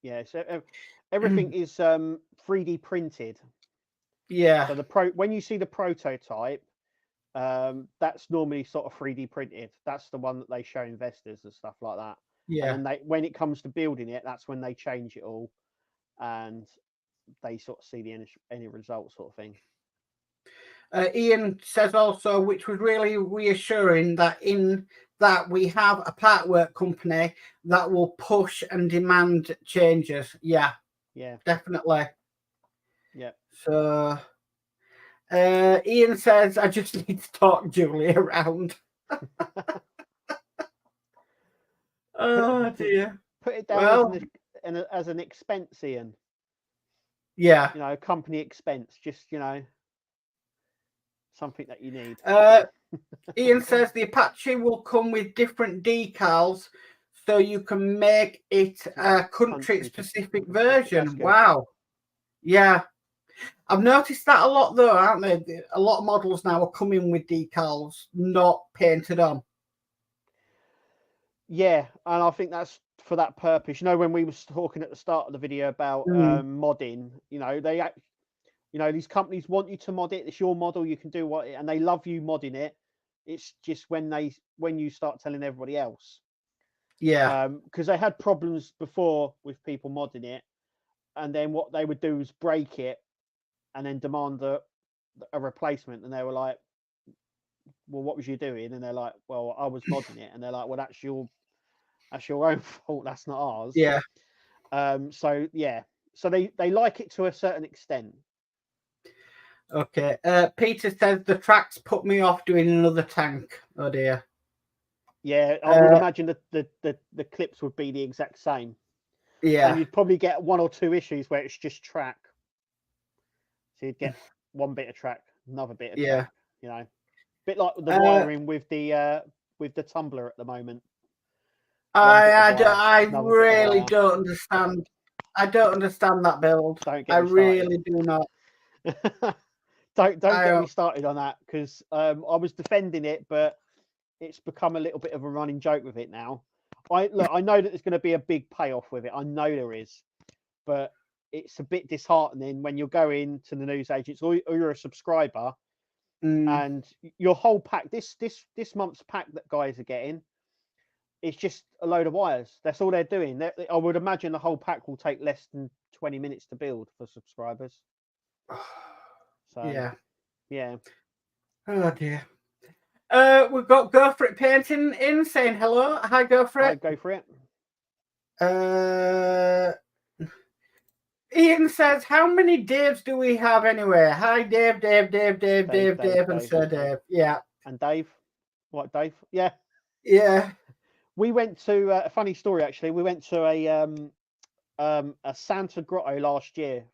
Speaker 2: Yeah, so everything is 3D printed.
Speaker 1: Yeah.
Speaker 2: So when you see the prototype, that's normally sort of 3D printed. That's the one that they show investors and stuff like that.
Speaker 1: Yeah.
Speaker 2: And then when it comes to building it, that's when they change it all, and they sort of see the any result sort of thing.
Speaker 1: Ian says also, which was really reassuring, that in that we have a partwork company that will push and demand changes. Yeah, definitely.
Speaker 2: Yeah.
Speaker 1: So Ian says, I just need to talk Julie around. Oh dear.
Speaker 2: Put it down as an expense, Ian.
Speaker 1: Yeah.
Speaker 2: You know, company expense. Just, you know, something that you need.
Speaker 1: Ian says the Apache will come with different decals, so you can make it a country-specific version. Wow. Yeah. I've noticed that a lot, though, aren't they? A lot of models now are coming with decals, not painted on.
Speaker 2: Yeah, and I think that's for that purpose. You know, when we were talking at the start of the video about modding, you know, these companies want you to mod it. It's your model. You can do what, and they love you modding it. It's just when you start telling everybody else.
Speaker 1: Yeah.
Speaker 2: Because they had problems before with people modding it, and then what they would do is break it, and then demand a replacement. And they were like, "Well, what was you doing?" And they're like, "Well, I was modding it." And they're like, "Well, that's your own fault. That's not ours."
Speaker 1: Yeah.
Speaker 2: So yeah. So they like it to a certain extent.
Speaker 1: Okay. Peter says the tracks put me off doing another tank. Oh dear.
Speaker 2: Yeah, I would imagine that the clips would be the exact same.
Speaker 1: Yeah.
Speaker 2: And you'd probably get one or two issues where it's just track. So you'd get one bit of track, another bit of track. You know, a bit like the wiring with the tumbler at the moment.
Speaker 1: I really don't understand. I don't understand that build. I really do not.
Speaker 2: Don't get me started on that, because I was defending it, but it's become a little bit of a running joke with it now. I know that there's going to be a big payoff with it. I know there is, but it's a bit disheartening when you're going to the news agents or you're a subscriber, and your whole pack, this month's pack that guys are getting, it's just a load of wires. That's all they're doing. I would imagine the whole pack will take less than 20 minutes to build for subscribers. So yeah.
Speaker 1: Oh dear. We've got Go For It Painting in saying hello. Hi, Go For It.
Speaker 2: Hi, Go For
Speaker 1: It. Ian says, how many Daves do we have anyway? Hi, Dave, and Sir Dave. Yeah.
Speaker 2: And Dave? What, Dave? Yeah.
Speaker 1: Yeah.
Speaker 2: We went to a funny story, actually. We went to a Santa Grotto last year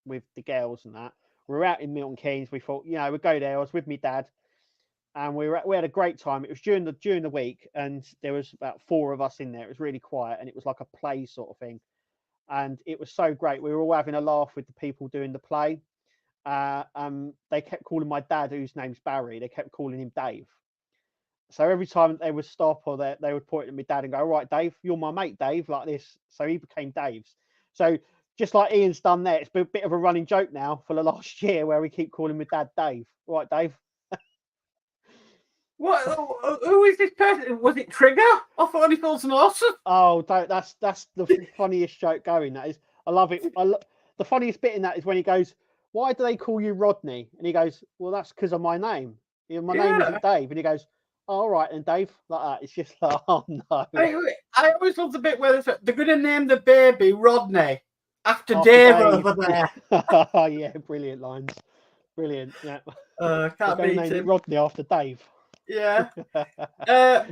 Speaker 2: with the girls and that. We were out in Milton Keynes. We thought, you know, we'd go there. I was with my dad, and we had a great time. It was during the week, and there was about 4 of us in there. It was really quiet, and it was like a play sort of thing. And it was so great. We were all having a laugh with the people doing the play. They kept calling my dad, whose name's Barry, they kept calling him Dave. So every time they would stop or they would point at my dad and go, "All right, Dave, you're my mate, Dave," like this. So he became Dave's. So just like Ian's done there, it's been a bit of a running joke now for the last year where we keep calling my dad Dave. All right, Dave.
Speaker 1: What? Who is this person? Was it Trigger off Only Fools and Horses?
Speaker 2: Oh, that's the funniest joke going. That is, I love it. The funniest bit in that is when he goes, "Why do they call you Rodney?" And he goes, "Well, that's because of my name. My name isn't Dave." And he goes, "Oh, all right, and Dave," like that. It's just like, oh no.
Speaker 1: I always love the bit where they're going to name the baby Rodney after Dave over there.
Speaker 2: Oh yeah, brilliant lines. Brilliant. Yeah.
Speaker 1: Can't beat him.
Speaker 2: Rodney after Dave.
Speaker 1: Yeah.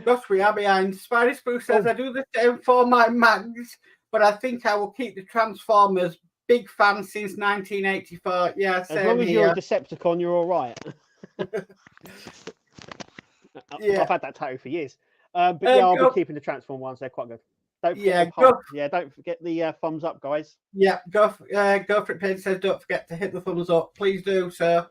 Speaker 1: Gosh, we are behind. Spidey Spruce says, I do the same for my mags, but I think I will keep the Transformers. Big fan since 1984. Yeah, same
Speaker 2: as long as
Speaker 1: here.
Speaker 2: you're a Decepticon, you're all right.
Speaker 1: Yeah.
Speaker 2: I've had that tattoo for years. But yeah, I'll be keeping the Transform ones. They're quite good. Don't forget the thumbs up, guys.
Speaker 1: Yeah, go for it. Page says, don't forget to hit the thumbs up. Please do, sir.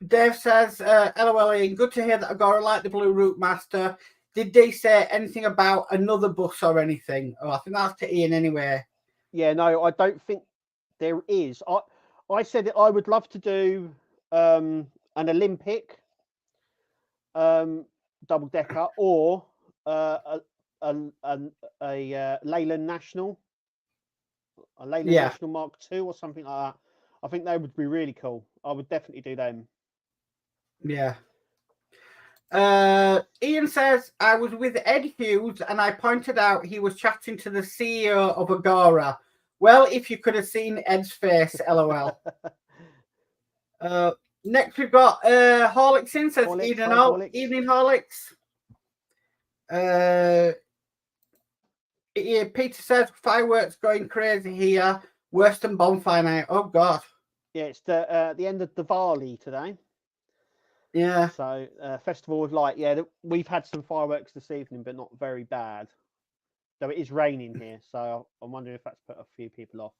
Speaker 1: Dave says, LOL, Ian, good to hear that Agora like the Blue Route Master. Did they say anything about another bus or anything? Oh, I think that's to Ian anyway.
Speaker 2: Yeah, no, I don't think there is. I said that I would love to do an Olympic double decker or a Leyland National, National Mark II or something like that. I think they would be really cool. I would definitely do them.
Speaker 1: Yeah. Ian says, I was with Ed Hughes and I pointed out he was chatting to the CEO of Agora. Well, if you could have seen Ed's face, lol. Next, we've got Horlicks in, says
Speaker 2: Horlicks.
Speaker 1: Evening Horlicks. Peter says, fireworks going crazy here. Worse than bonfire night. Oh, God.
Speaker 2: Yeah, it's the end of Diwali today.
Speaker 1: Yeah.
Speaker 2: So Festival of Light. Yeah, we've had some fireworks this evening, but not very bad. Though it is raining here, so I'm wondering if that's put a few people off.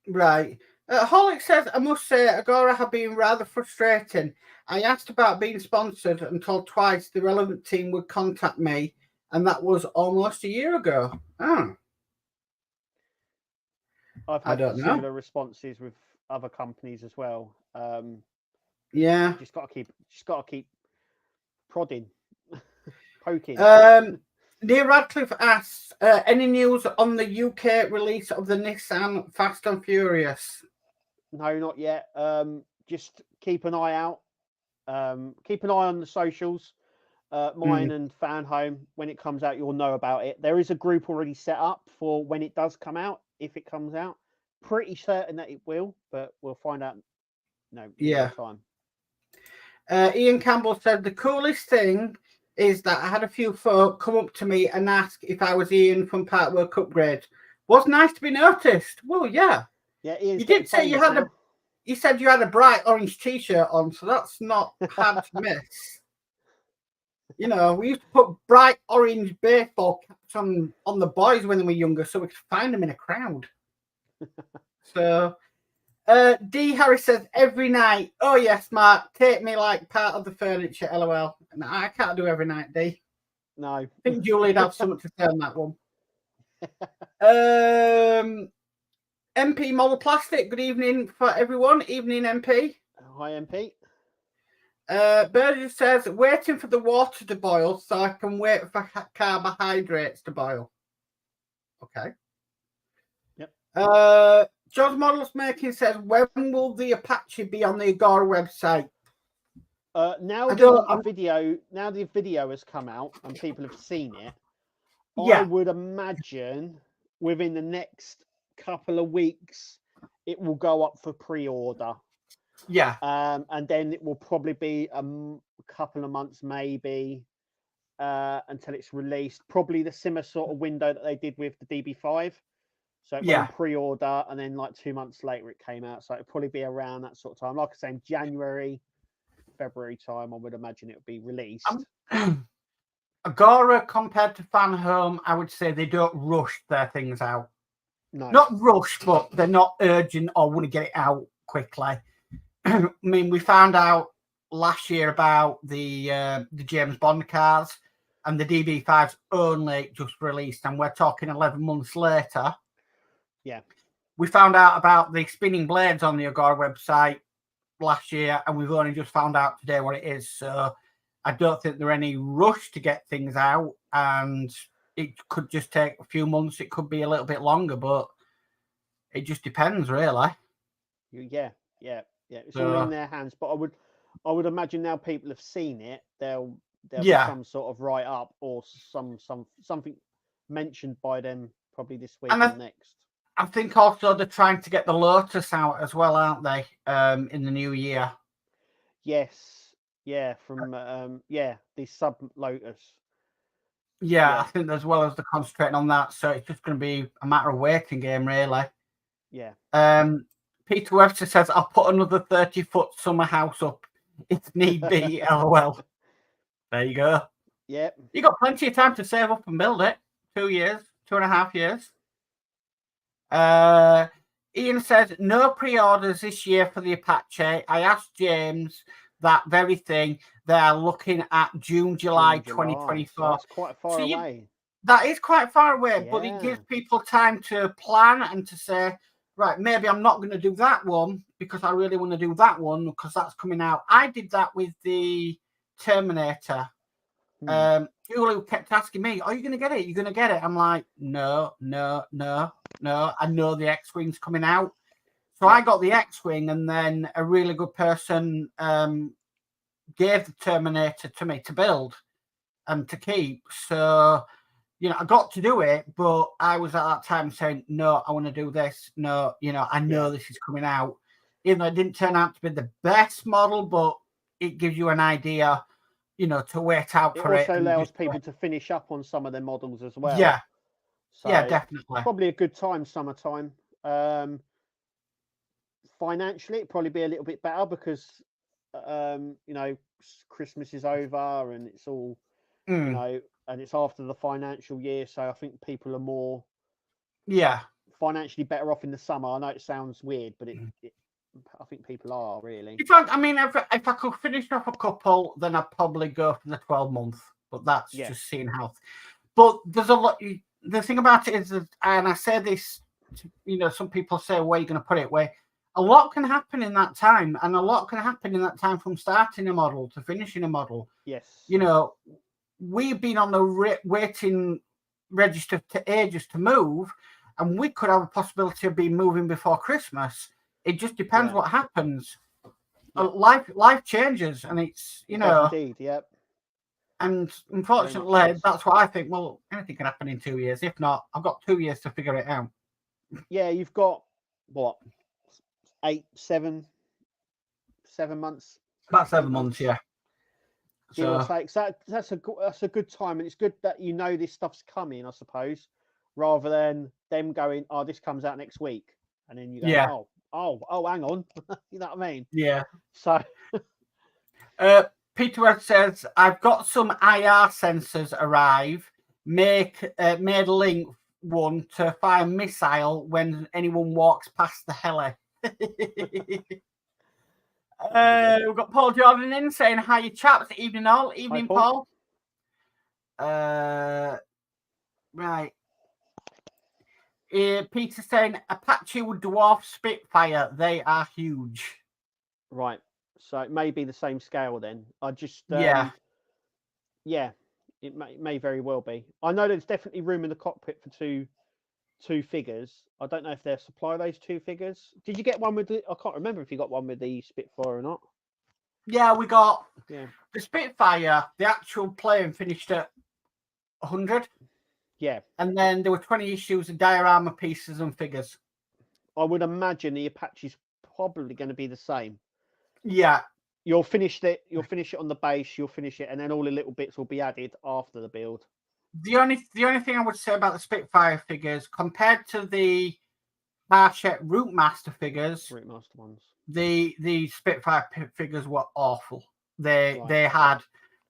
Speaker 1: Right. Holic says, I must say, Agora have been rather frustrating. I asked about being sponsored and told twice the relevant team would contact me, and that was almost a year ago. Oh.
Speaker 2: I've had similar responses with other companies as well.
Speaker 1: Yeah.
Speaker 2: Just got to keep prodding, poking.
Speaker 1: Neil Radcliffe asks, any news on the UK release of the Nissan Fast and Furious?
Speaker 2: No, not yet. Just keep an eye out. Keep an eye on the socials. Mine and Fan Home. When it comes out, you'll know about it. There is a group already set up for when it does come out, if it comes out. Pretty certain that it will, but we'll find out. No, time.
Speaker 1: Ian Campbell said the coolest thing is that I had a few folk come up to me and ask if I was Ian from Partwork Upgrade. Was nice to be noticed. Well, yeah.
Speaker 2: Yeah, Ian's
Speaker 1: you did say you had now. You said you had a bright orange T-shirt on, so that's not hard to miss. You know, we used to put bright orange baseball caps on the boys when they were younger, so we could find them in a crowd. So, D. Harris says every night. Oh yes, Mark, take me like part of the furniture. LOL. No, I can't do every night, D.
Speaker 2: No,
Speaker 1: I think Julie'd have something to say on that one. MP Model Plastic. Good evening for everyone. Evening, MP.
Speaker 2: Hi, MP.
Speaker 1: Burgess says waiting for the water to boil so I can wait for carbohydrates to boil. Okay.
Speaker 2: Yep.
Speaker 1: John's Models Making says, when will the Apache be on the Agora website?
Speaker 2: Now the video has come out and people have seen it. Yeah. I would imagine within the next couple of weeks it will go up for pre-order.
Speaker 1: Yeah.
Speaker 2: And then it will probably be a couple of months maybe until it's released. Probably the similar sort of window that they did with the DB5. So it went on pre-order, and then like 2 months later it came out. So it'll probably be around that sort of time. Like I say, in January, February time, I would imagine it would be released.
Speaker 1: Agora compared to Fan Home, I would say they don't rush their things out.
Speaker 2: No.
Speaker 1: Not rush, but they're not urgent or want to get it out quickly. I mean, we found out last year about the James Bond cars, and the DB5's only just released, and we're talking 11 months later.
Speaker 2: Yeah.
Speaker 1: We found out about the spinning blades on the Agora website last year, and we've only just found out today what it is. So I don't think there's any rush to get things out, and it could just take a few months. It could be a little bit longer, but it just depends, really.
Speaker 2: Yeah. It's all in their hands. But I would imagine now people have seen it. There'll be some sort of write up or something mentioned by them probably this week or next.
Speaker 1: I think also they're trying to get the Lotus out as well, aren't they? In the new year.
Speaker 2: Yes. Yeah. From the sub Lotus.
Speaker 1: Yeah, I think as well as they're concentrating on that, so it's just going to be a matter of waiting game, really.
Speaker 2: Yeah.
Speaker 1: Peter Webster says, I'll put another 30-foot summer house up if need be. LOL. There you go.
Speaker 2: Yep.
Speaker 1: You got plenty of time to save up and build it. 2 years, 2.5 years. Ian says, no pre-orders this year for the Apache. I asked James that very thing. They're looking at June, July 2024.
Speaker 2: So that's quite far away.
Speaker 1: That is quite far away, but it gives people time to plan and to say, right, maybe I'm not going to do that one because I really want to do that one because that's coming out. I did that with the Terminator. Julie kept asking me, are you going to get it? You're going to get it? I'm like, no. I know the X-Wing's coming out. So I got the X-Wing, and then a really good person gave the Terminator to me to build and to keep. So, you know, I got to do it, but I was at that time saying, no, I want to do this. No, you know, I know this is coming out. Even though it didn't turn out to be the best model, but it gives you an idea, you know, to wait out for it.
Speaker 2: It also allows people to finish up on some of their models as well.
Speaker 1: Yeah.
Speaker 2: So
Speaker 1: yeah, definitely.
Speaker 2: Probably a good time, summertime. Financially, it'd probably be a little bit better because, you know, Christmas is over and it's all, you know, and it's after the financial year. So I think people are more financially better off in the summer. I know it sounds weird, but I think people are really.
Speaker 1: If I could finish off a couple, then I'd probably go for the 12-month. But that's just seeing how. But there's a lot. The thing about it is, that, and I say this, you know, some people say, where are you going to put it? Where a lot can happen in that time, and a lot can happen in that time from starting a model to finishing a model.
Speaker 2: Yes.
Speaker 1: You know, we've been on the waiting register to ages to move, and we could have a possibility of being moving before Christmas. It just depends what happens. Life changes, and it's, you know.
Speaker 2: Indeed, yep.
Speaker 1: And unfortunately, that's what I think. Well, anything can happen in 2 years. If not, I've got 2 years to figure it out.
Speaker 2: Yeah, you've got what, 7 months?
Speaker 1: About 7 months, yeah.
Speaker 2: Give or take. So that's a good time, and it's good that you know this stuff's coming, I suppose, rather than them going, "Oh, this comes out next week," and then you go, "Oh, hang on," you know what I mean?
Speaker 1: Yeah.
Speaker 2: So,
Speaker 1: Peter says, I've got some IR sensors arrive. Made a link one to fire a missile when anyone walks past the heli. We've got Paul Jordan in saying, hi, you chaps. Evening all. Evening, hi, Paul. Right. Peter saying, Apache would dwarf Spitfire. They are huge.
Speaker 2: Right. So it may be the same scale then. I just it may very well be. I know there's definitely room in the cockpit for two figures. I don't know if they'll supply those 2 figures. Did you get one with I can't remember if you got one with the Spitfire or not.
Speaker 1: Yeah, we got the Spitfire. The actual plane finished at 100.
Speaker 2: Yeah.
Speaker 1: And then there were 20 issues of diorama pieces and figures.
Speaker 2: I would imagine the Apache's probably going to be the same.
Speaker 1: Yeah.
Speaker 2: You'll finish it on the base, you'll finish it, and then all the little bits will be added after the build.
Speaker 1: The only thing I would say about the Spitfire figures, compared to the Harshep Rootmaster figures,
Speaker 2: ones,
Speaker 1: the Spitfire figures were awful. They had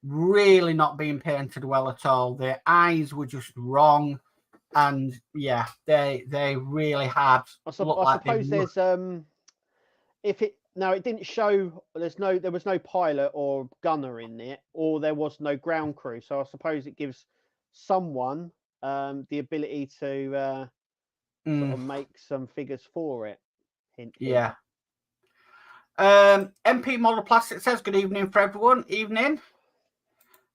Speaker 1: really not been painted well at all. Their eyes were just wrong, and they really had.
Speaker 2: I suppose there's it didn't show. There was no pilot or gunner in it, or there was no ground crew. So I suppose it gives someone the ability to sort of make some figures for it. Hint.
Speaker 1: Yeah. MP Model Plastic says, good evening for everyone. Evening.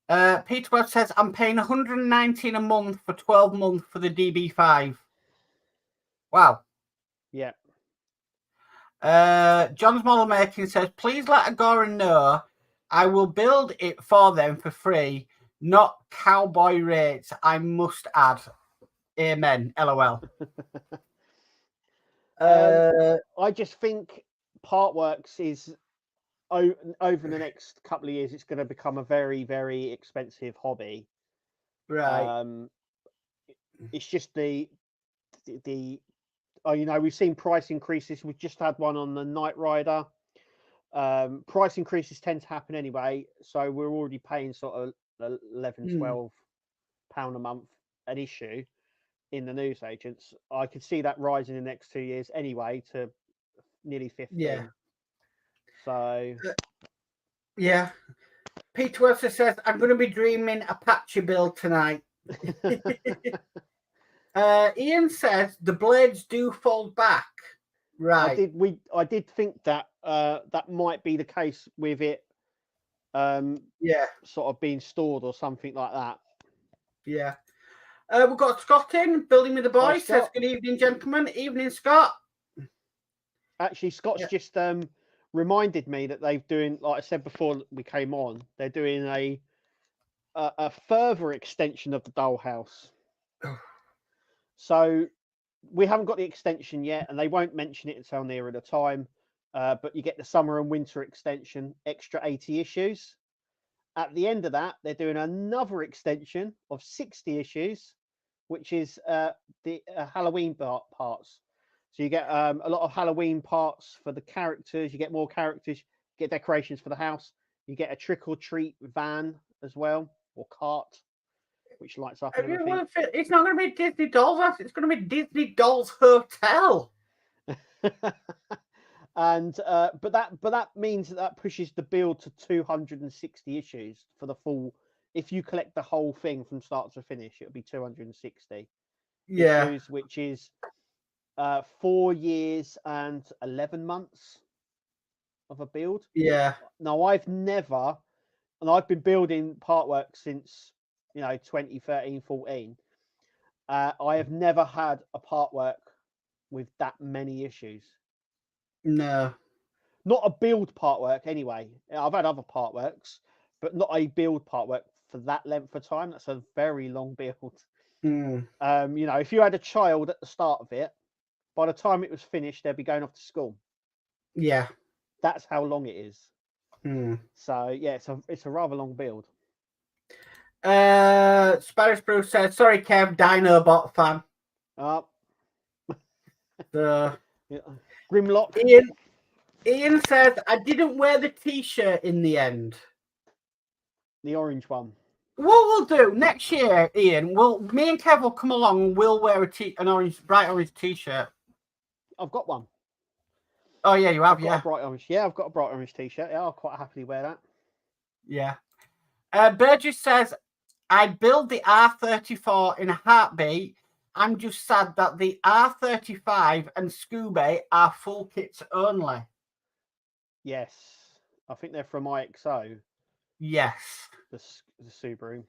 Speaker 1: Peter Webb says, I'm paying $119 a month for 12 months for the DB5. Wow.
Speaker 2: Yeah.
Speaker 1: John's Model Making says, please let Agora know I will build it for them for free, not cowboy rates, I must add. Amen. LOL.
Speaker 2: I just think Partworks is over the next couple of years, it's going to become a very, very expensive hobby.
Speaker 1: Right.
Speaker 2: It's just we've seen price increases. We've just had one on the Knight Rider. Price increases tend to happen anyway, so we're already paying sort of £11-12 a month an issue in the newsagents. I could see that rising in the next 2 years anyway to nearly 15.
Speaker 1: Yeah.
Speaker 2: So
Speaker 1: yeah. Peter Webster says, I'm going to be dreaming Apache build tonight. Ian says the blades do fold back. Right.
Speaker 2: I did think that that might be the case with it. Sort of being stored or something like that.
Speaker 1: Yeah. We've got Scott in, building with the boys. Says, good evening, gentlemen. Evening, Scott.
Speaker 2: Actually, Scott's just reminded me that they're doing, like I said before we came on, they're doing a further extension of the dollhouse. So we haven't got the extension yet, and they won't mention it until nearer the time. But you get the summer and winter extension, extra 80 issues. At the end of that, they're doing another extension of 60 issues, which is the Halloween parts. So you get a lot of Halloween parts for the characters. You get more characters. You get decorations for the house. You get a trick or treat van as well, or cart, which lights up and everything.
Speaker 1: It's not going to be Disney Dolls House. It's going to be Disney Dolls Hotel.
Speaker 2: And but that means that pushes the build to 260 issues for the full. If you collect the whole thing from start to finish, it'll be 260 issues, which is 4 years and 11 months of a build.
Speaker 1: Yeah.
Speaker 2: Now I've never, and I've been building Partworks since 2013, 14. I have never had a Partwork with that many issues.
Speaker 1: No.
Speaker 2: Not a build Partwork anyway. I've had other Partworks, but not a build Partwork for that length of time. That's a very long build. If you had a child at the start of it, by the time it was finished, they'd be going off to school.
Speaker 1: Yeah.
Speaker 2: That's how long it is. So yeah, it's a rather long build.
Speaker 1: Spanish Bruce said, "Sorry, Kev, Dinobot fan."
Speaker 2: Grimlock.
Speaker 1: Ian says, "I didn't wear the T-shirt in the end."
Speaker 2: The orange one.
Speaker 1: What we'll do next year, Ian, me and Kev will come along and we'll wear an bright orange T-shirt.
Speaker 2: I've got one.
Speaker 1: Oh yeah, you have.
Speaker 2: I've got a bright orange. Yeah, I've got a bright orange T-shirt. Yeah, I'll quite happily wear that.
Speaker 1: Yeah. Burgess says, "I build the R34 in a heartbeat. I'm just sad that the R35 and Scooby are full kits only."
Speaker 2: Yes, I think they're from IXO.
Speaker 1: Yes.
Speaker 2: The Subaru.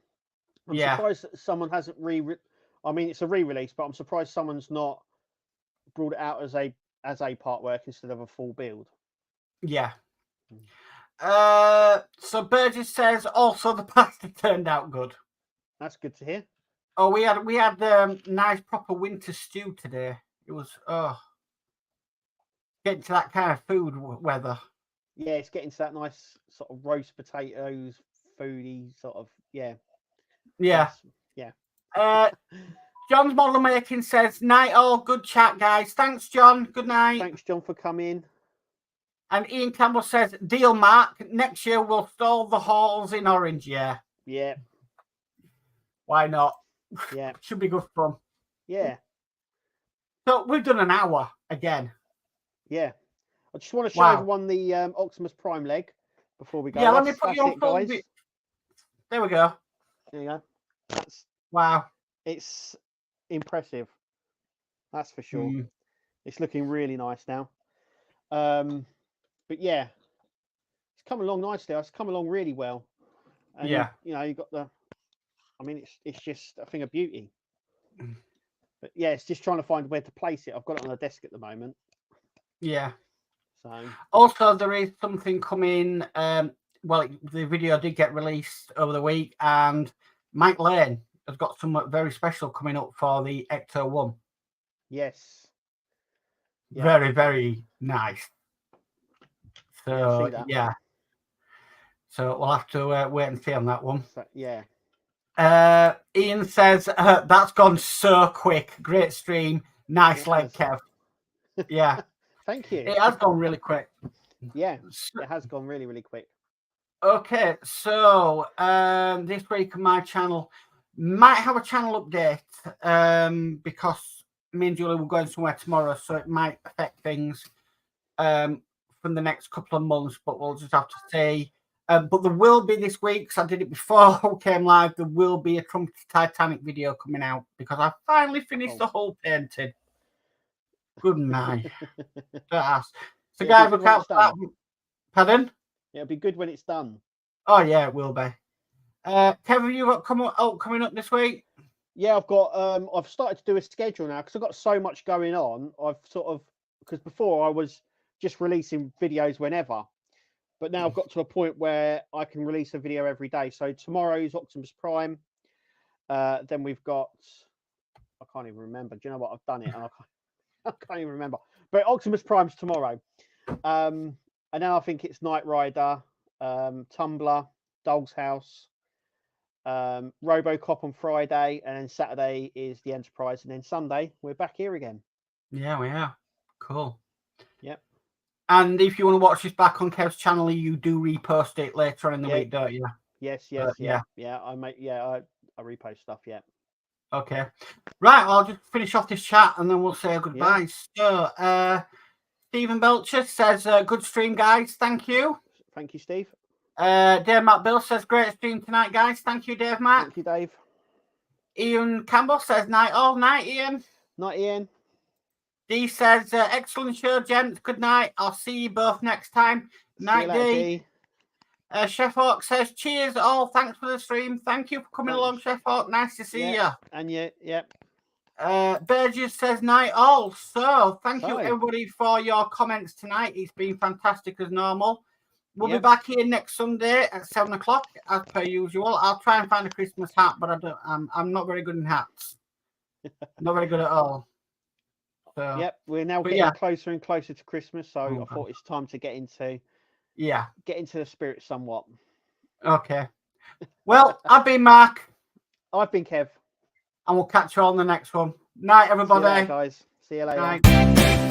Speaker 2: I'm surprised that someone hasn't I mean, it's a re-release, but I'm surprised someone's not brought it out as a Partwork instead of a full build.
Speaker 1: Yeah. So Burgess says also the pasta turned out good.
Speaker 2: That's good to hear.
Speaker 1: Oh, we had nice proper winter stew today. It was getting to that kind of food weather.
Speaker 2: Yeah, it's getting to that nice sort of roast potatoes, foodie sort of yeah.
Speaker 1: John's model making says, "Night all, good chat, guys. Thanks, John. Good night."
Speaker 2: Thanks, John, for coming.
Speaker 1: And Ian Campbell says, "Deal, Mark. Next year we'll stall the halls in orange." Yeah. Why not?
Speaker 2: Yeah.
Speaker 1: Should be good fun.
Speaker 2: Yeah.
Speaker 1: So we've done an hour again.
Speaker 2: Yeah. I just want to show everyone the Optimus Prime leg before we go.
Speaker 1: Yeah, let me put you on full view. There we go.
Speaker 2: There you go.
Speaker 1: Wow.
Speaker 2: It's impressive. That's for sure. It's looking really nice now. But yeah, it's come along nicely. It's come along really well. And you got the. I mean, it's just a thing of beauty. But yeah, it's just trying to find where to place it. I've got it on the desk at the moment.
Speaker 1: Yeah.
Speaker 2: So
Speaker 1: also there is something coming. Well, the video did get released over the week, and Mike Lane has got something very special coming up for the Ecto 1.
Speaker 2: Yes.
Speaker 1: Yeah. Very, very nice. So yeah. So we'll have to wait and see on that one.
Speaker 2: So, yeah.
Speaker 1: Ian says, "That's gone so quick. Great stream. Nice leg, Kev." Yeah.
Speaker 2: Thank you.
Speaker 1: It has gone really quick.
Speaker 2: Yeah, it has gone really, really quick.
Speaker 1: Okay, so this week on my channel might have a channel update because me and Julie will going somewhere tomorrow, so it might affect things from the next couple of months, but we'll just have to see. But there will be this week, because I did it before I came live, there will be a Trump Titanic video coming out because I finally finished the whole painting. Good night. Don't ask. So guys, look out for that. Pardon?
Speaker 2: It'll be good when it's done.
Speaker 1: Oh yeah, it will be. Kev, have you got coming up this week?
Speaker 2: Yeah, I've got. I've started to do a schedule now because I've got so much going on. I've sort of because before I was just releasing videos whenever. But now I've got to a point where I can release a video every day. So tomorrow's Optimus Prime. Then we've got, I can't even remember. Do you know what? I've done it. And I can't even remember. But Optimus Prime's tomorrow. And now I think it's Knight Rider, Tumblr, Dog's House, RoboCop on Friday. And then Saturday is the Enterprise. And then Sunday, we're back here again.
Speaker 1: Yeah, we are. Cool.
Speaker 2: Yep.
Speaker 1: And if you want to watch this back on Kev's channel, you do repost it later on in the week, don't you?
Speaker 2: Yes. I repost stuff. Yeah.
Speaker 1: Okay. Right. Well, I'll just finish off this chat and then we'll say goodbye. Yeah. So, Stephen Belcher says, "Good stream, guys. Thank you."
Speaker 2: Thank you, Steve.
Speaker 1: Dave Matt Bill says, "Great stream tonight, guys." Thank you, Dave Matt.
Speaker 2: Thank you, Dave.
Speaker 1: Ian Campbell says, "Night all." Night, Ian.
Speaker 2: Night, Ian.
Speaker 1: D says, "Excellent show, gents. Good night. I'll see you both next time." Night, D. Chef Hawk says, "Cheers all. Thanks for the stream. Thank you for coming along, Chef Hawk. Nice to see you."
Speaker 2: And you, yep.
Speaker 1: Burgess says, "Night all." So, thank you everybody for your comments tonight. It's been fantastic as normal. We'll be back here next Sunday at 7 o'clock as per usual. I'll try and find a Christmas hat, but I'm not very good in hats. Not very good at all. So,
Speaker 2: yep, we're now getting closer and closer to Christmas, so I thought it's time to get into the spirit somewhat. Okay. Well, I've been Mark. I've been Kev. And we'll catch you on the next one. Night, everybody. See you later, guys. See you later. Night.